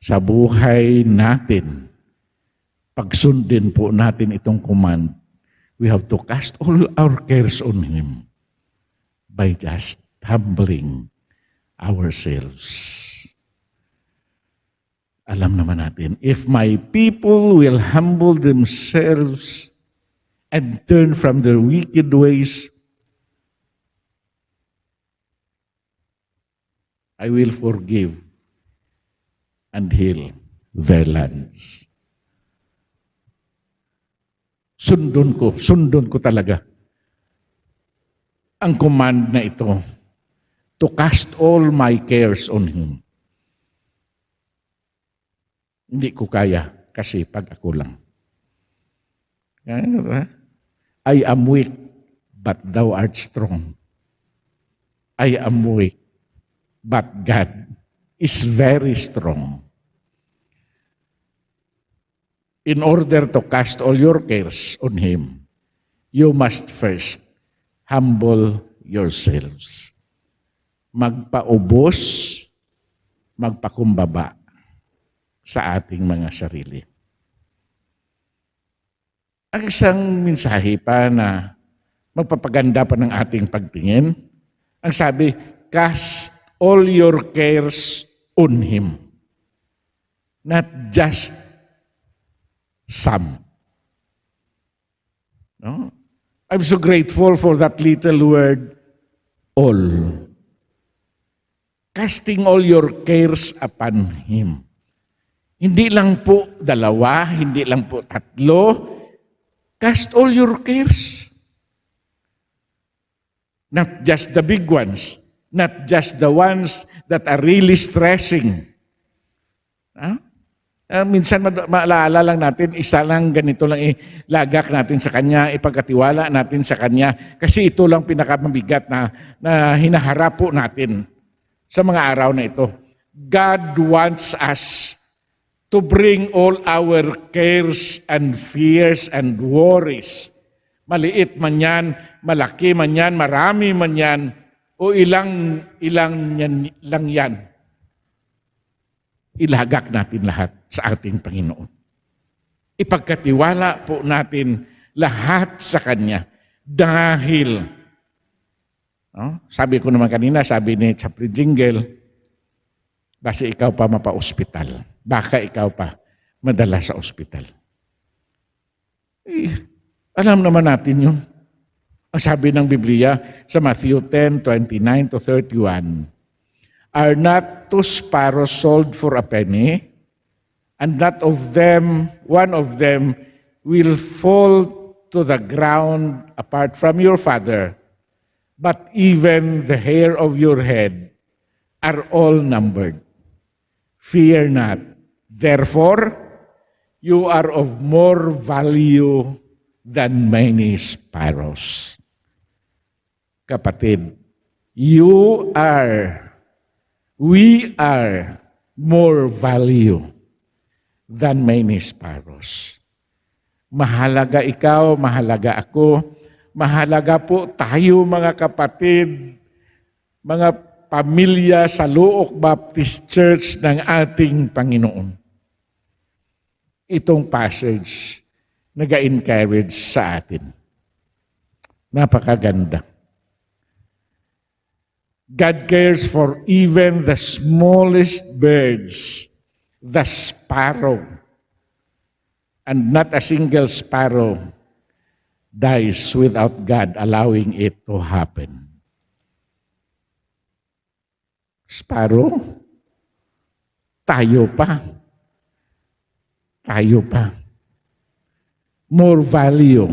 sa buhay natin. Pagsundin po natin itong command, we have to cast all our cares on Him by just humbling ourselves. Alam naman natin, if my people will humble themselves and turn from their wicked ways, I will forgive and heal their lands. Sundon ko talaga ang command na ito, to cast all my cares on Him. Hindi ko kaya kasi pag ako lang. I am weak, but thou art strong. I am weak, but God is very strong. In order to cast all your cares on Him, you must first humble yourselves. Magpaubos, magpakumbaba sa ating mga sarili. Ang isang mensahe pa na magpapaganda pa ng ating pagtingin, ang sabi, cast all your cares on Him. Not just some. No? I'm so grateful for that little word, all. Casting all your cares upon Him. Hindi lang po dalawa, hindi lang po tatlo. Cast all your cares. Not just the big ones, not just the ones that are really stressing. Minsan maalala lang natin, isa lang, ganito lang ilagak natin sa Kanya, ipagkatiwala natin sa Kanya, kasi ito lang pinakamabigat na hinaharap po natin sa mga araw na ito. God wants us to bring all our cares and fears and worries. Maliit man yan, malaki man yan, marami man yan, o ilang lang yan. Ilagak natin lahat sa ating Panginoon. Ipagkatiwala po natin lahat sa Kanya. Dahil, sabi ko naman kanina, sabi ni Chaplain Jingle, basta ikaw pa mapa-ospital. Baka ikaw pa madala sa ospital. Alam naman natin yun. Ang sabi ng Biblia sa Matthew 10:29-31, are not 2 sparrows sold for a penny, and not one of them will fall to the ground apart from your Father, but even the hair of your head are all numbered. Fear not. Therefore, you are of more value than many sparrows. Kapatid, we are more value than many sparrows. Mahalaga ikaw, mahalaga ako, mahalaga po tayo mga kapatid, mga pamilya sa Luok Baptist Church ng ating Panginoon. Itong passage nag-encourage sa atin. Napakaganda. God cares for even the smallest birds, the sparrow, and not a single sparrow dies without God allowing it to happen. Sparrow, tayo pa. More value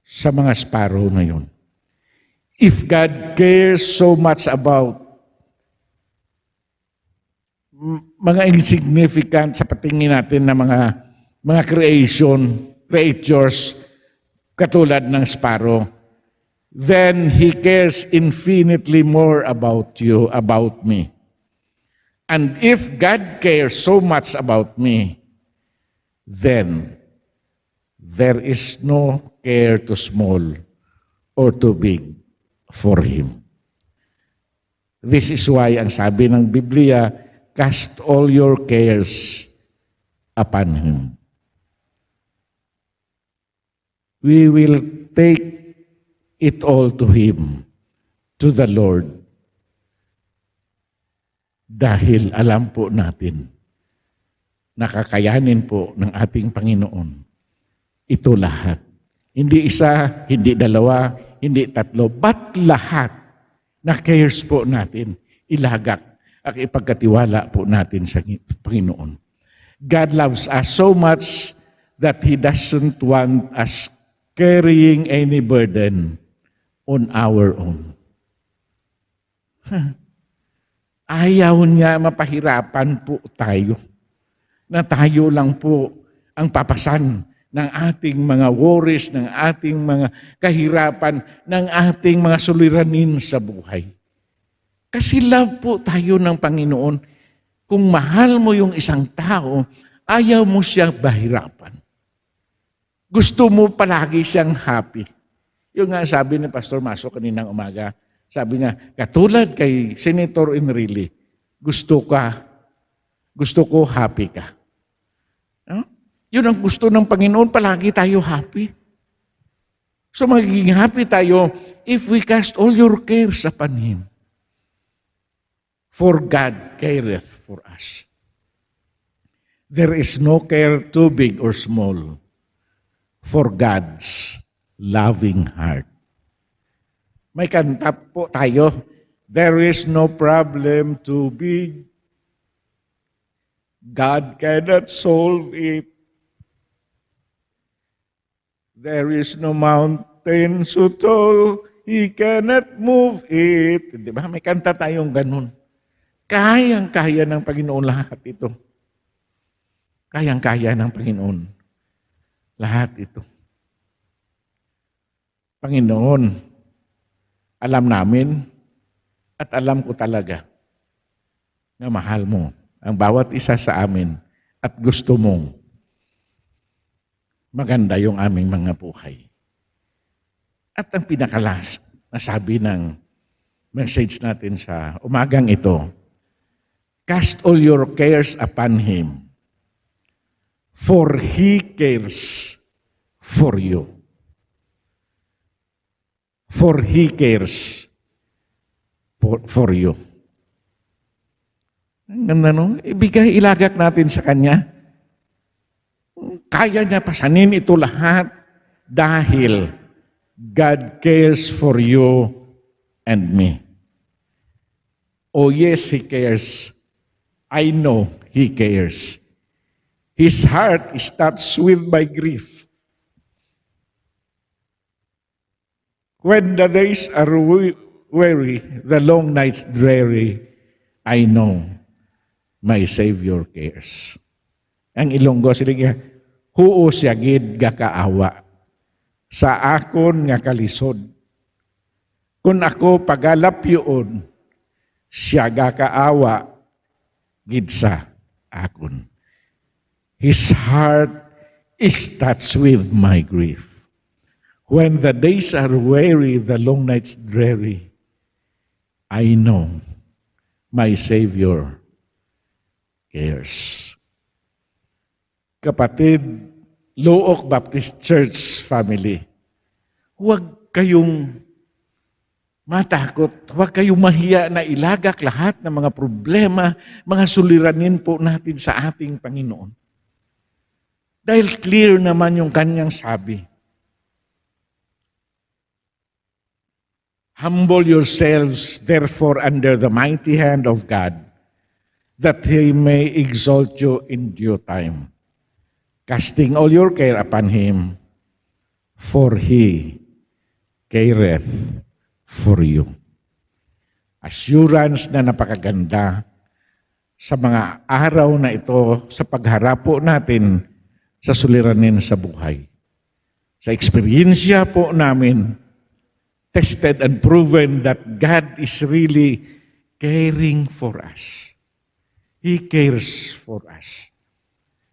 sa mga sparrow na yun. If God cares so much about mga insignificant sa patingin natin na mga creatures katulad ng sparrow, then He cares infinitely more about you, about me. And if God cares so much about me, then there is no care too small or too big for Him. This is why ang sabi ng Biblia, cast all your cares upon Him. We will take it all to Him, to the Lord. Dahil alam po natin, nakakayanin po ng ating Panginoon ito lahat. Hindi isa, hindi dalawa, hindi tatlo, but lahat na cares po natin, ilagak at ipagkatiwala po natin sa Panginoon. God loves us so much that He doesn't want us carrying any burden on our own. Ayaw niya mapahirapan po tayo, na tayo lang po ang papasan ng ating mga worries, ng ating mga kahirapan, ng ating mga suliranin sa buhay. Kasi love po tayo ng Panginoon. Kung mahal mo yung isang tao, ayaw mo siya bahirapan. Gusto mo palagi siyang happy. Yung nga sabi ni Pastor Maso kaninang umaga, sabi niya, katulad kay Senator Enrile, gusto ko happy ka. No? Yun ang gusto ng Panginoon, palagi tayo happy. So magiging happy tayo if we cast all your cares upon Him. For God careth for us. There is no care too big or small for God's loving heart. May kanta po tayo, there is no problem too big. God cannot solve it. There is no mountain so tall He cannot move it. Di ba? May kanta tayong ganun. Kayang-kaya ng Panginoon lahat ito. Kayang-kaya ng Panginoon lahat ito. Panginoon, alam namin at alam ko talaga na mahal mo ang bawat isa sa amin at gusto mong maganda yung aming mga buhay. At ang pinakalast na sabi ng message natin sa umagang ito, cast all your cares upon Him, for He cares for you. For He cares for you. Ang ganda, no? Ibigay, ilagak natin sa Kanya. Kaya niya pasanin ito lahat dahil God cares for you and me. Oh yes, He cares. I know He cares. His heart is touched with my grief. When the days are weary, the long nights dreary, I know my Savior cares. Ang Ilonggo sila, huo siya gid gakaawa sa akon nga kalisod. Kung ako pagalapyoon, siya gakaawa gid sa akon. His heart is touched with my grief. When the days are weary, the long nights dreary, I know my Savior cares. Kapatid, Luok Baptist Church family, huwag kayong matakot, huwag kayong mahiya na ilagak lahat ng mga problema, mga suliranin po natin sa ating Panginoon. Dahil clear naman yung kanyang sabi, humble yourselves, therefore, under the mighty hand of God, that He may exalt you in due time, casting all your care upon Him, for He careth for you. Assurance na napakaganda sa mga araw na ito, sa pagharap po natin sa suliranin sa buhay. Sa eksperyensya po namin, tested and proven that God is really caring for us. He cares for us.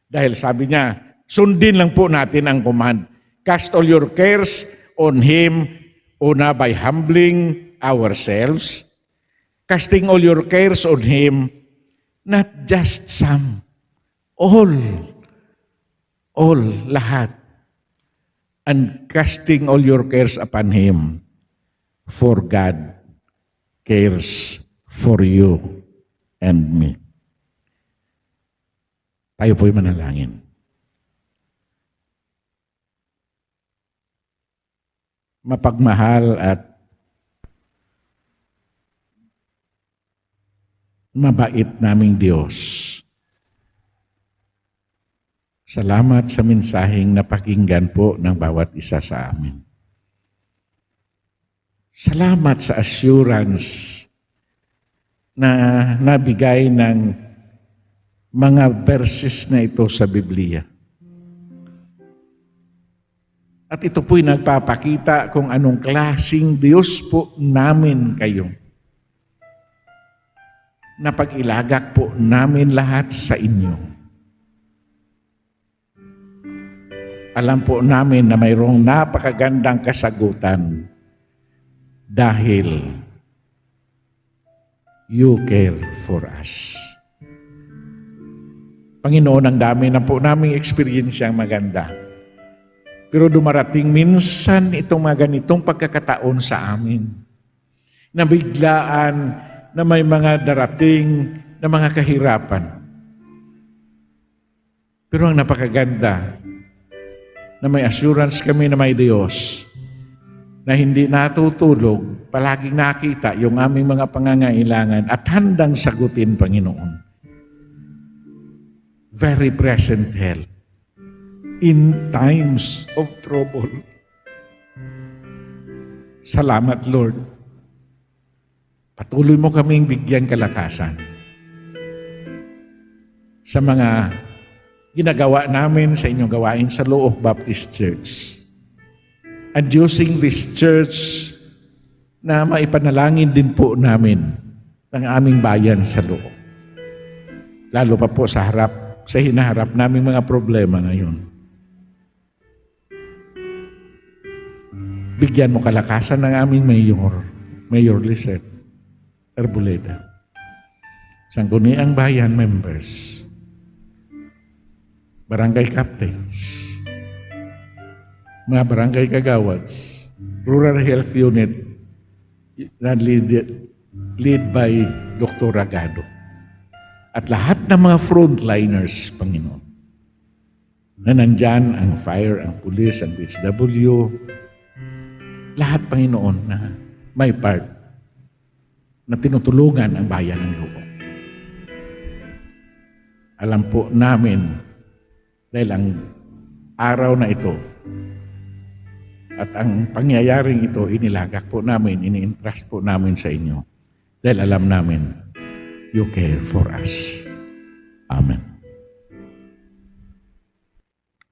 Dahil sabi niya, sundin lang po natin ang command. Cast all your cares on Him, una by humbling ourselves, casting all your cares on Him, not just some, all, lahat, and casting all your cares upon Him, for God cares for you and me. Tayo po'y manalangin. Mapagmahal at mabait naming Diyos, salamat sa mensaheng napakinggan po ng bawat isa sa amin. Salamat sa assurance na nabigay ng mga verses na ito sa Biblia. At ito po'y nagpapakita kung anong klaseng Diyos po namin kayo. Napag-ilagak po namin lahat sa inyo. Alam po namin na mayroong napakagandang kasagutan dahil you care for us. Panginoon, ang dami na po naming eksperyensyang maganda. Pero dumarating minsan itong mga ganitong pagkakataon sa amin. Na biglaan na may mga darating na mga kahirapan. Pero ang napakaganda na may assurance kami na may Diyos na hindi natutulog, palaging nakita yung aming mga pangangailangan at handang sagutin, Panginoon. Very present help in times of trouble. Salamat, Lord. Patuloy mo kaming bigyan kalakasan sa mga ginagawa namin sa inyong gawain sa Loob Baptist Church. And using this church na maipanalangin din po namin ng aming bayan sa Loob. Lalo pa po sa hinaharap naming mga problema ngayon. Bigyan mo kalakasan ng aming Mayor Lisette Arboleda, Sangguniang Bayan members, barangay captains, mga barangay kagawats, rural health unit na lead by Dr. Ragado, at lahat ng mga frontliners, Panginoon, na nandyan ang fire, ang police, ang PHW, lahat, Panginoon, na may part na tinutulungan ang bayan ng Loob. Alam po namin, dahil ang araw na ito at ang pangyayaring ito, inilagak po namin, ini-entrust po namin sa inyo. Dahil alam namin, you care for us. Amen.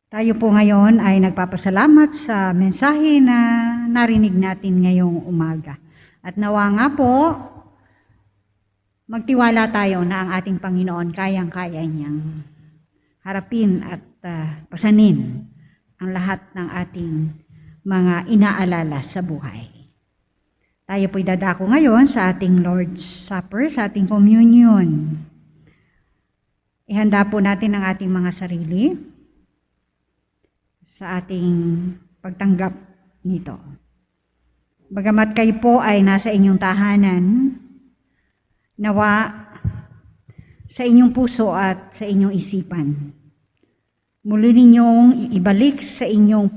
Tayo po ngayon ay nagpapasalamat sa mensahe na narinig natin ngayong umaga. At nawa nga po, magtiwala tayo na ang ating Panginoon kayang-kaya niyang harapin at pasanin ang lahat ng ating mga inaalala sa buhay. Tayo po'y dadako ngayon sa ating Lord's Supper, sa ating communion. Ihanda po natin ang ating mga sarili sa ating pagtanggap nito. Bagamat kayo po ay nasa inyong tahanan, nawa sa inyong puso at sa inyong isipan, muli ninyong ibalik sa inyong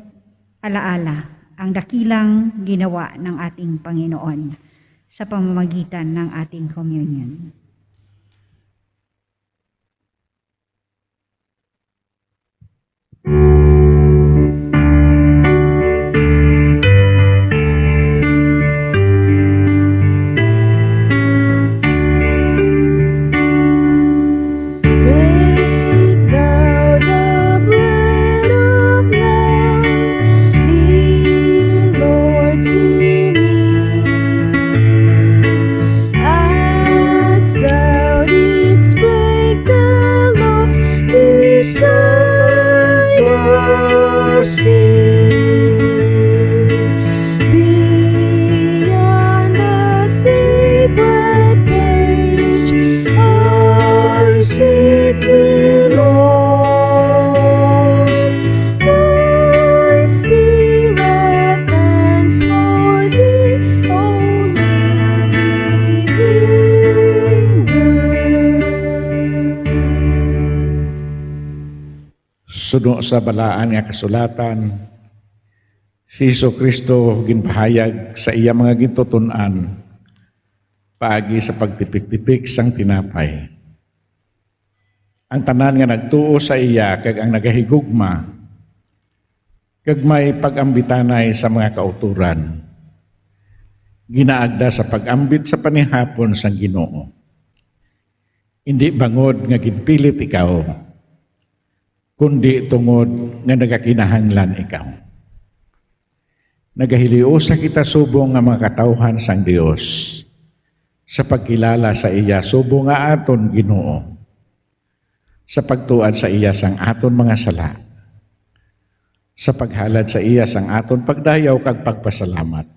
alaala ang dakilang ginawa ng ating Panginoon sa pamamagitan ng ating communion. Suno sa balaan nga kasulatan, si Jesucristo ginpahayag sa iya mga gintutunan paagi sa pagtipik-tipik sang tinapay. Ang tanan nga nagtuo sa iya kag ang nagahigugma kag may pagambitanay sa mga kauturan, ginaagda sa pagambit sa panihapon sang Ginoo. Hindi bangod nga ginpilit ikaw, kundi tungod nga nagakinahanglan ikaw. Nagahiliusa kita subong nga mga katawhan sang Dios sa pagkilala sa iya subong nga aton Ginoo, sa pagtuad sa iya sang aton mga sala, sa paghalad sa iya sang aton pagdayaw kag pagpasalamat,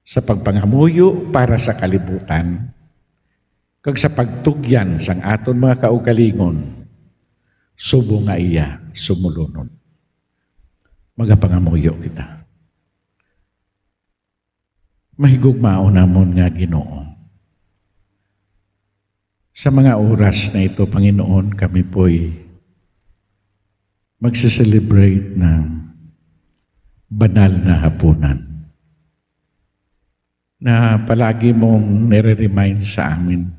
sa pagpangamuyo para sa kalibutan, kag sa pagtugyan sang aton mga kaugalingon, subo nga iya sumulunod. Magapangamuyo kita. Mahigugmao namon nga Ginoo. Sa mga oras na ito, Panginoon, kami po'y magsiselebrate ng banal na hapunan na palagi mong nire-remind sa amin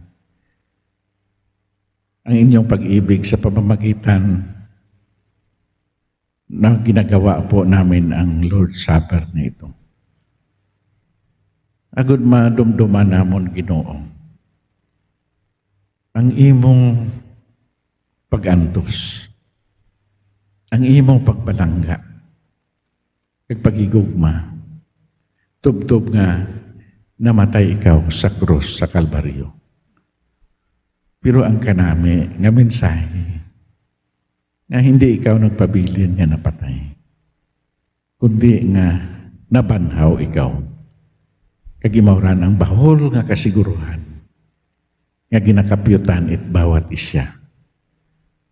ang inyong pag-ibig sa pamamagitan na ginagawa po namin ang Lord's Supper na ito. agud madumduman namon Ginoo ang imong pagantos, ang imong pagbalangga, kag pagigugma, tubtob nga namatay ikaw sa krus sa Kalbaryo. Pero ang kanami nga mensahe nga hindi ikaw nagpabilin nga napatay, kundi nga nabanhaw ikaw. Kagimawran ang bahol nga kasiguruhan nga ginakapyutan it bawat isya.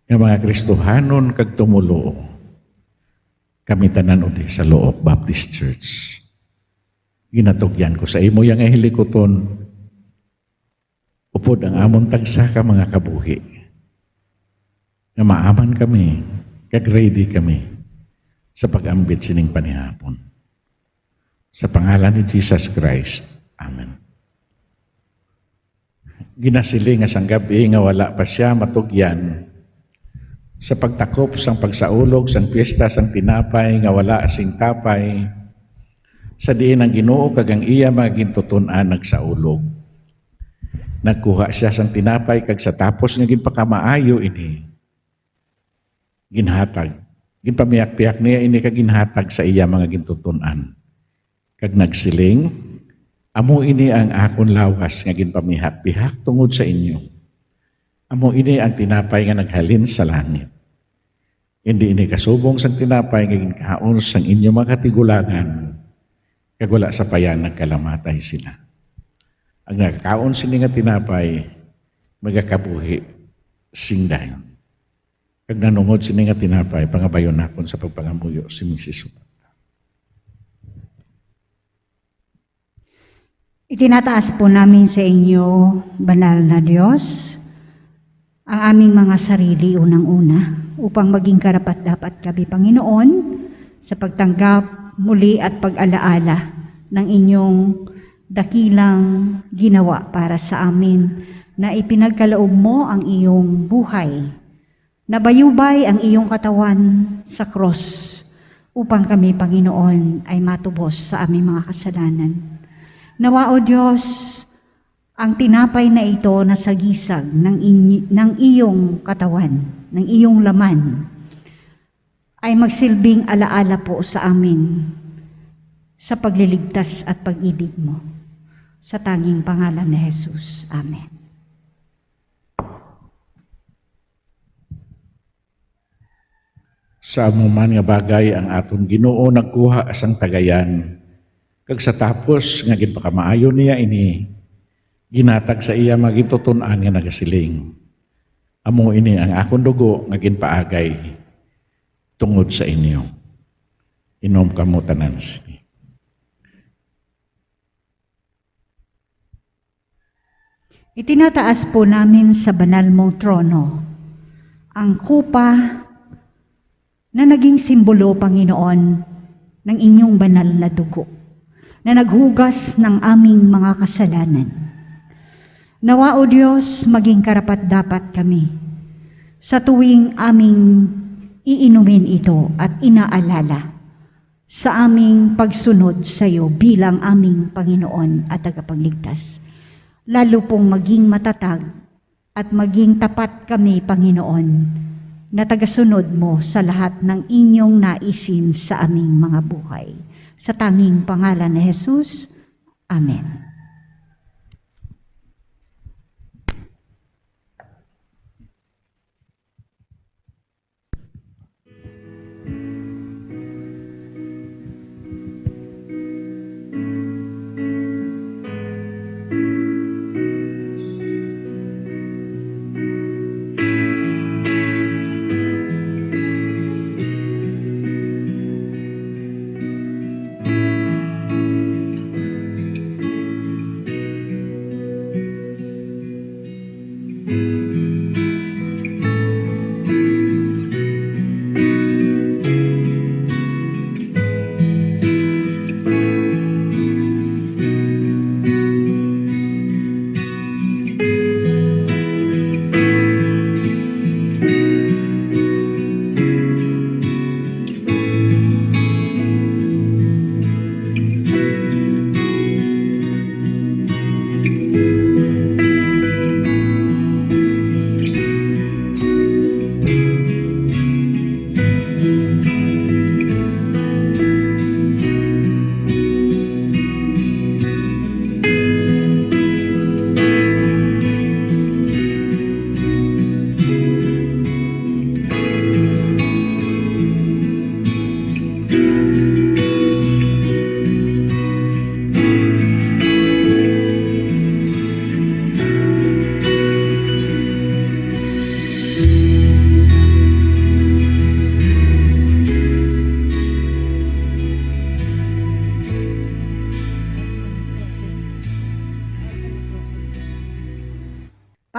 Nga mga Kristohanon kag tumulo kami tanan udi sa Loob Baptist Church. Ginatugyan ko sa imo yang hilikoton upod ang amon tagsa ka mga kabuhi. Nga maaman kami, kag ready kami sa pag-ambit sining panihapon. Sa pangalan ni Jesus Christ. Amen. Ginasiling nga sang gabi nga wala pa siya matugyan sa pagtakop sang pagsaulog sang piyesta sang tinapay nga wala sing tapay sa diin ang Ginoo kag ang iya magintutunan nagsaulog. Nagkuha siya sang tinapay kag sa tapos nga ginpakamaayo ini ginhatag. Ginpamiyak-piyak niya ini kag ginhatag sa iya mga gintutunan. Kag nagsiling, amo ini ang akon lawas nga ginpamihak-pihak tungod sa inyo. Amo ini ang tinapay nga naghalin sa langit. Hindi ini kasubong sang tinapay nga ginkaon sang inyo mga katigulangan, kag wala sa payan nagkalamatay sila. Ang nagkaon sini nga tinapay, magakabuhi sing dayon. Kag nanungod sini nga tinapay, pangabayon nakon sa pagpangamuyo si Mrs. Itinataas po namin sa inyo, banal na Diyos, ang aming mga sarili unang-una upang maging karapat-dapat kami, Panginoon, sa pagtanggap muli at pag-alaala ng inyong dakilang ginawa para sa amin na ipinagkaloob mo ang iyong buhay. Nabayubay ang iyong katawan sa cross upang kami, Panginoon, ay matubos sa aming mga kasalanan. Nawa, O Diyos, ang tinapay na ito na sagisag ng iyong katawan, ng iyong laman, ay magsilbing alaala po sa amin sa pagliligtas at pag-ibig mo. Sa tanging pangalan ni Jesus. Amen. Sa amuman nga bagay ang aton Ginoo nagkuha asang tagayan, kag sa tapos nga ginpakamaayo niya ini ginatag sa iya magitutunan nga nagasiling. Amo ini ang akong dugo nga ginpaagay tungod sa inyo. Inom kamo tanan sini. Itinataas po namin sa banal mong trono ang kupa na naging simbolo, Panginoon, ng inyong banal na dugo na naghugas ng aming mga kasalanan. Nawa, O Diyos, maging karapat-dapat kami sa tuwing aming iinumin ito at inaalala sa aming pagsunod sa iyo bilang aming Panginoon at tagapagligtas. Lalo pong maging matatag at maging tapat kami, Panginoon, na tagasunod mo sa lahat ng inyong naisin sa aming mga buhay. Sa tanging pangalan ni Jesus, Amen.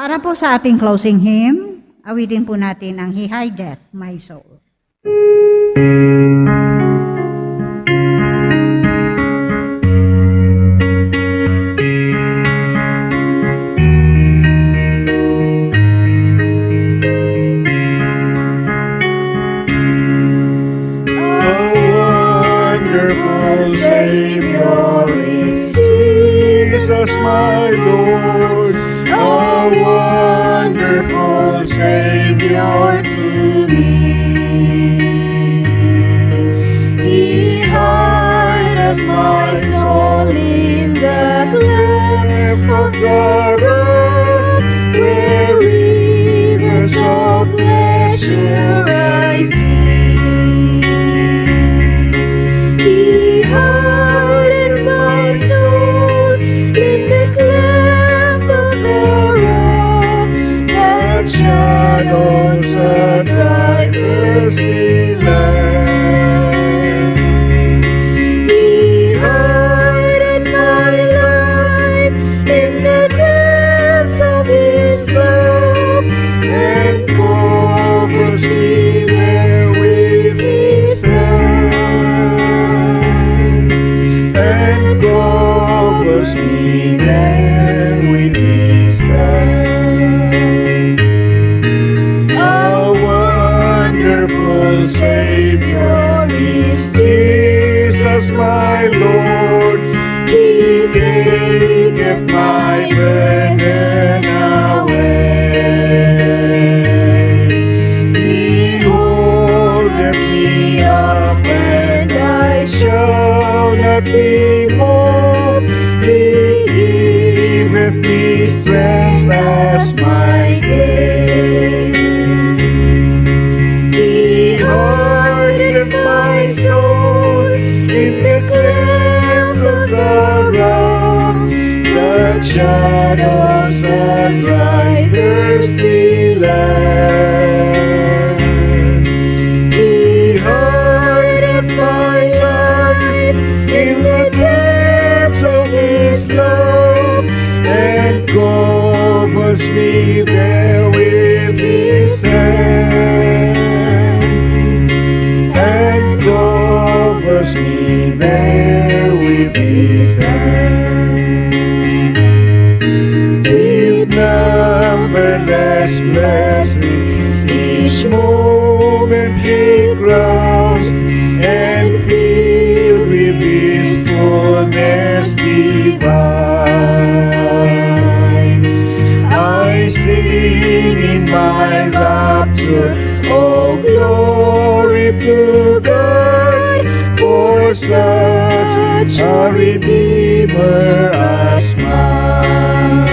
Para po sa ating closing hymn, awitin po natin ang He Hideth My Soul. Savior is Jesus, my Lord, a wonderful Savior to me. He hideth my soul in the cleft of the rock, where rivers of pleasure I see. He hideth my soul in the cleft of the rock, that shadows a dry thirsty land. He hideth my life in the depths of His love, and covers me there with His hand, and covers me there with His hand. A wonderful Savior is Jesus, my Lord. He taketh my burden away. He holdeth me up, and I shall not be moved. He giveth me strength as my gain. He hideth my soul in the cleft of the rock, that shadows a dry thirsty land. He hideth my life in the depths of His love, and covers me there with His hand, and covers me there with His hand. With numberless blessings each moment He crowns, and filled with His fullness divine, I sing in my rapture, oh glory to God, for such a Redeemer as mine.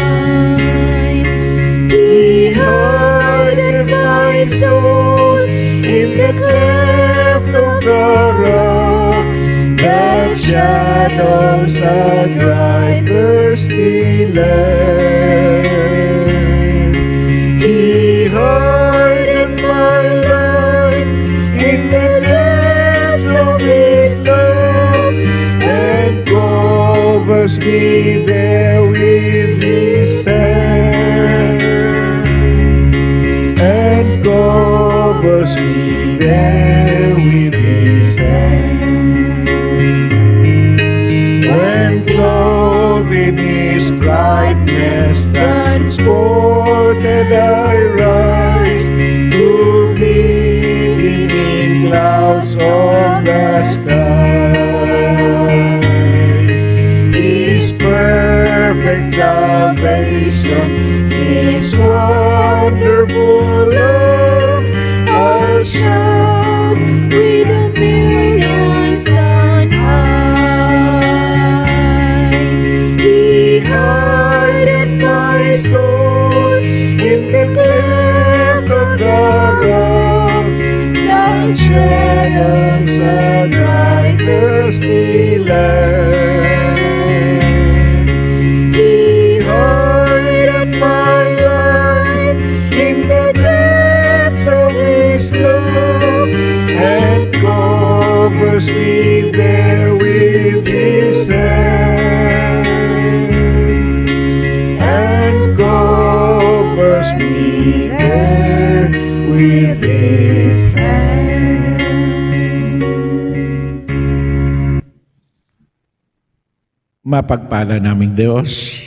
He hideth my soul in the cleft of the rock, that shadows a dry thirsty land. He hideth my life in the depths of His love, and covers me there with His hand, and covers me there with His hand. When clothed in His brightness, transported I rise to meet Him in clouds of the sky. His perfect salvation, His wonderful love, I'll shout with the millions on high. He hideth my soul in the cleft of the rock, that shadows a dry thirsty land. He hideth my life in the depths of His love, and covers me there with His hand, and covers Mapagpala naming Diyos,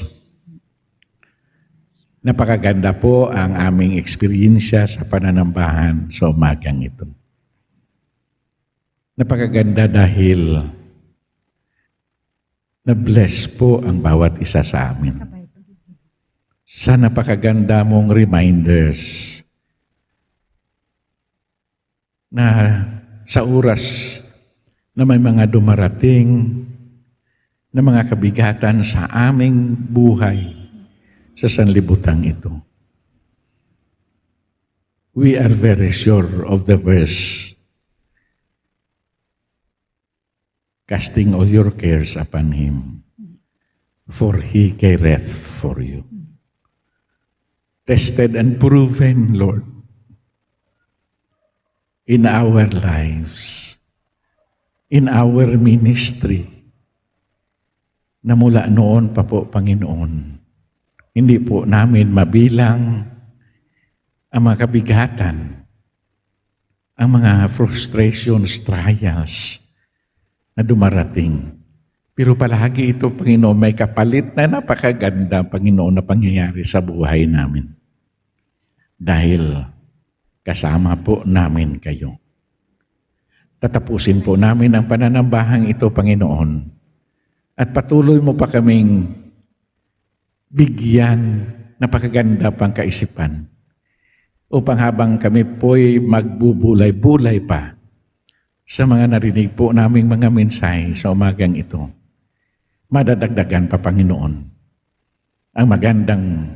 napakaganda po ang aming eksperyensya sa pananambahan sa umagang ito. Napakaganda dahil na-bless po ang bawat isa sa amin. Sa napakaganda mong reminders na sa oras na may mga dumarating na mga kabigatan sa aming buhay sa sanlibutan ito. We are very sure of the verse, casting all your cares upon Him, for He careth for you. Tested and proven, Lord, in our lives, in our ministry, na mula noon pa po, Panginoon, hindi po namin mabilang ang mga kabigatan, ang mga frustrations, trials na dumarating. Pero palagi ito, Panginoon, may kapalit na napakaganda, Panginoon, na pangyayari sa buhay namin. Dahil kasama po namin kayo. Tatapusin po namin ang pananambahang ito, Panginoon, at patuloy mo pa kaming bigyan napakaganda pang kaisipan upang habang kami po'y magbubulay-bulay pa sa mga narinig po naming mga mensahe sa umagang ito, madadagdagan pa, Panginoon, ang magandang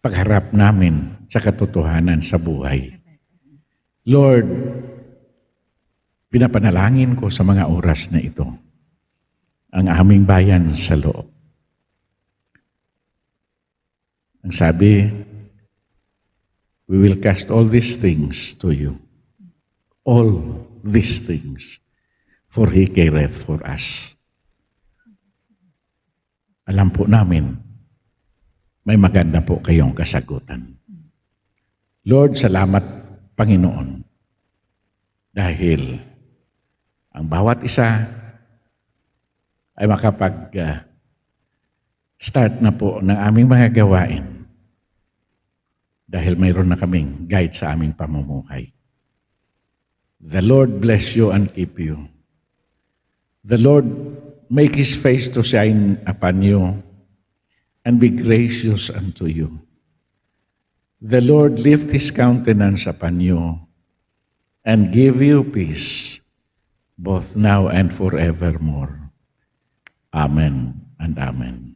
pagharap namin sa katotohanan sa buhay. Lord, pinapanalangin ko sa mga oras na ito ang aming bayan sa loob. Ang sabi, we will cast all these things to you. All these things, for He careth for us. Alam po namin, may maganda po kayong kasagutan. Lord, salamat, Panginoon, dahil ang bawat isa ay makapag-start na po ng aming mga gawain dahil mayroon na kaming guide sa aming pamumuhay. The Lord bless you and keep you. The Lord make His face to shine upon you and be gracious unto you. The Lord lift His countenance upon you and give you peace, both now and forevermore. Amen and amen.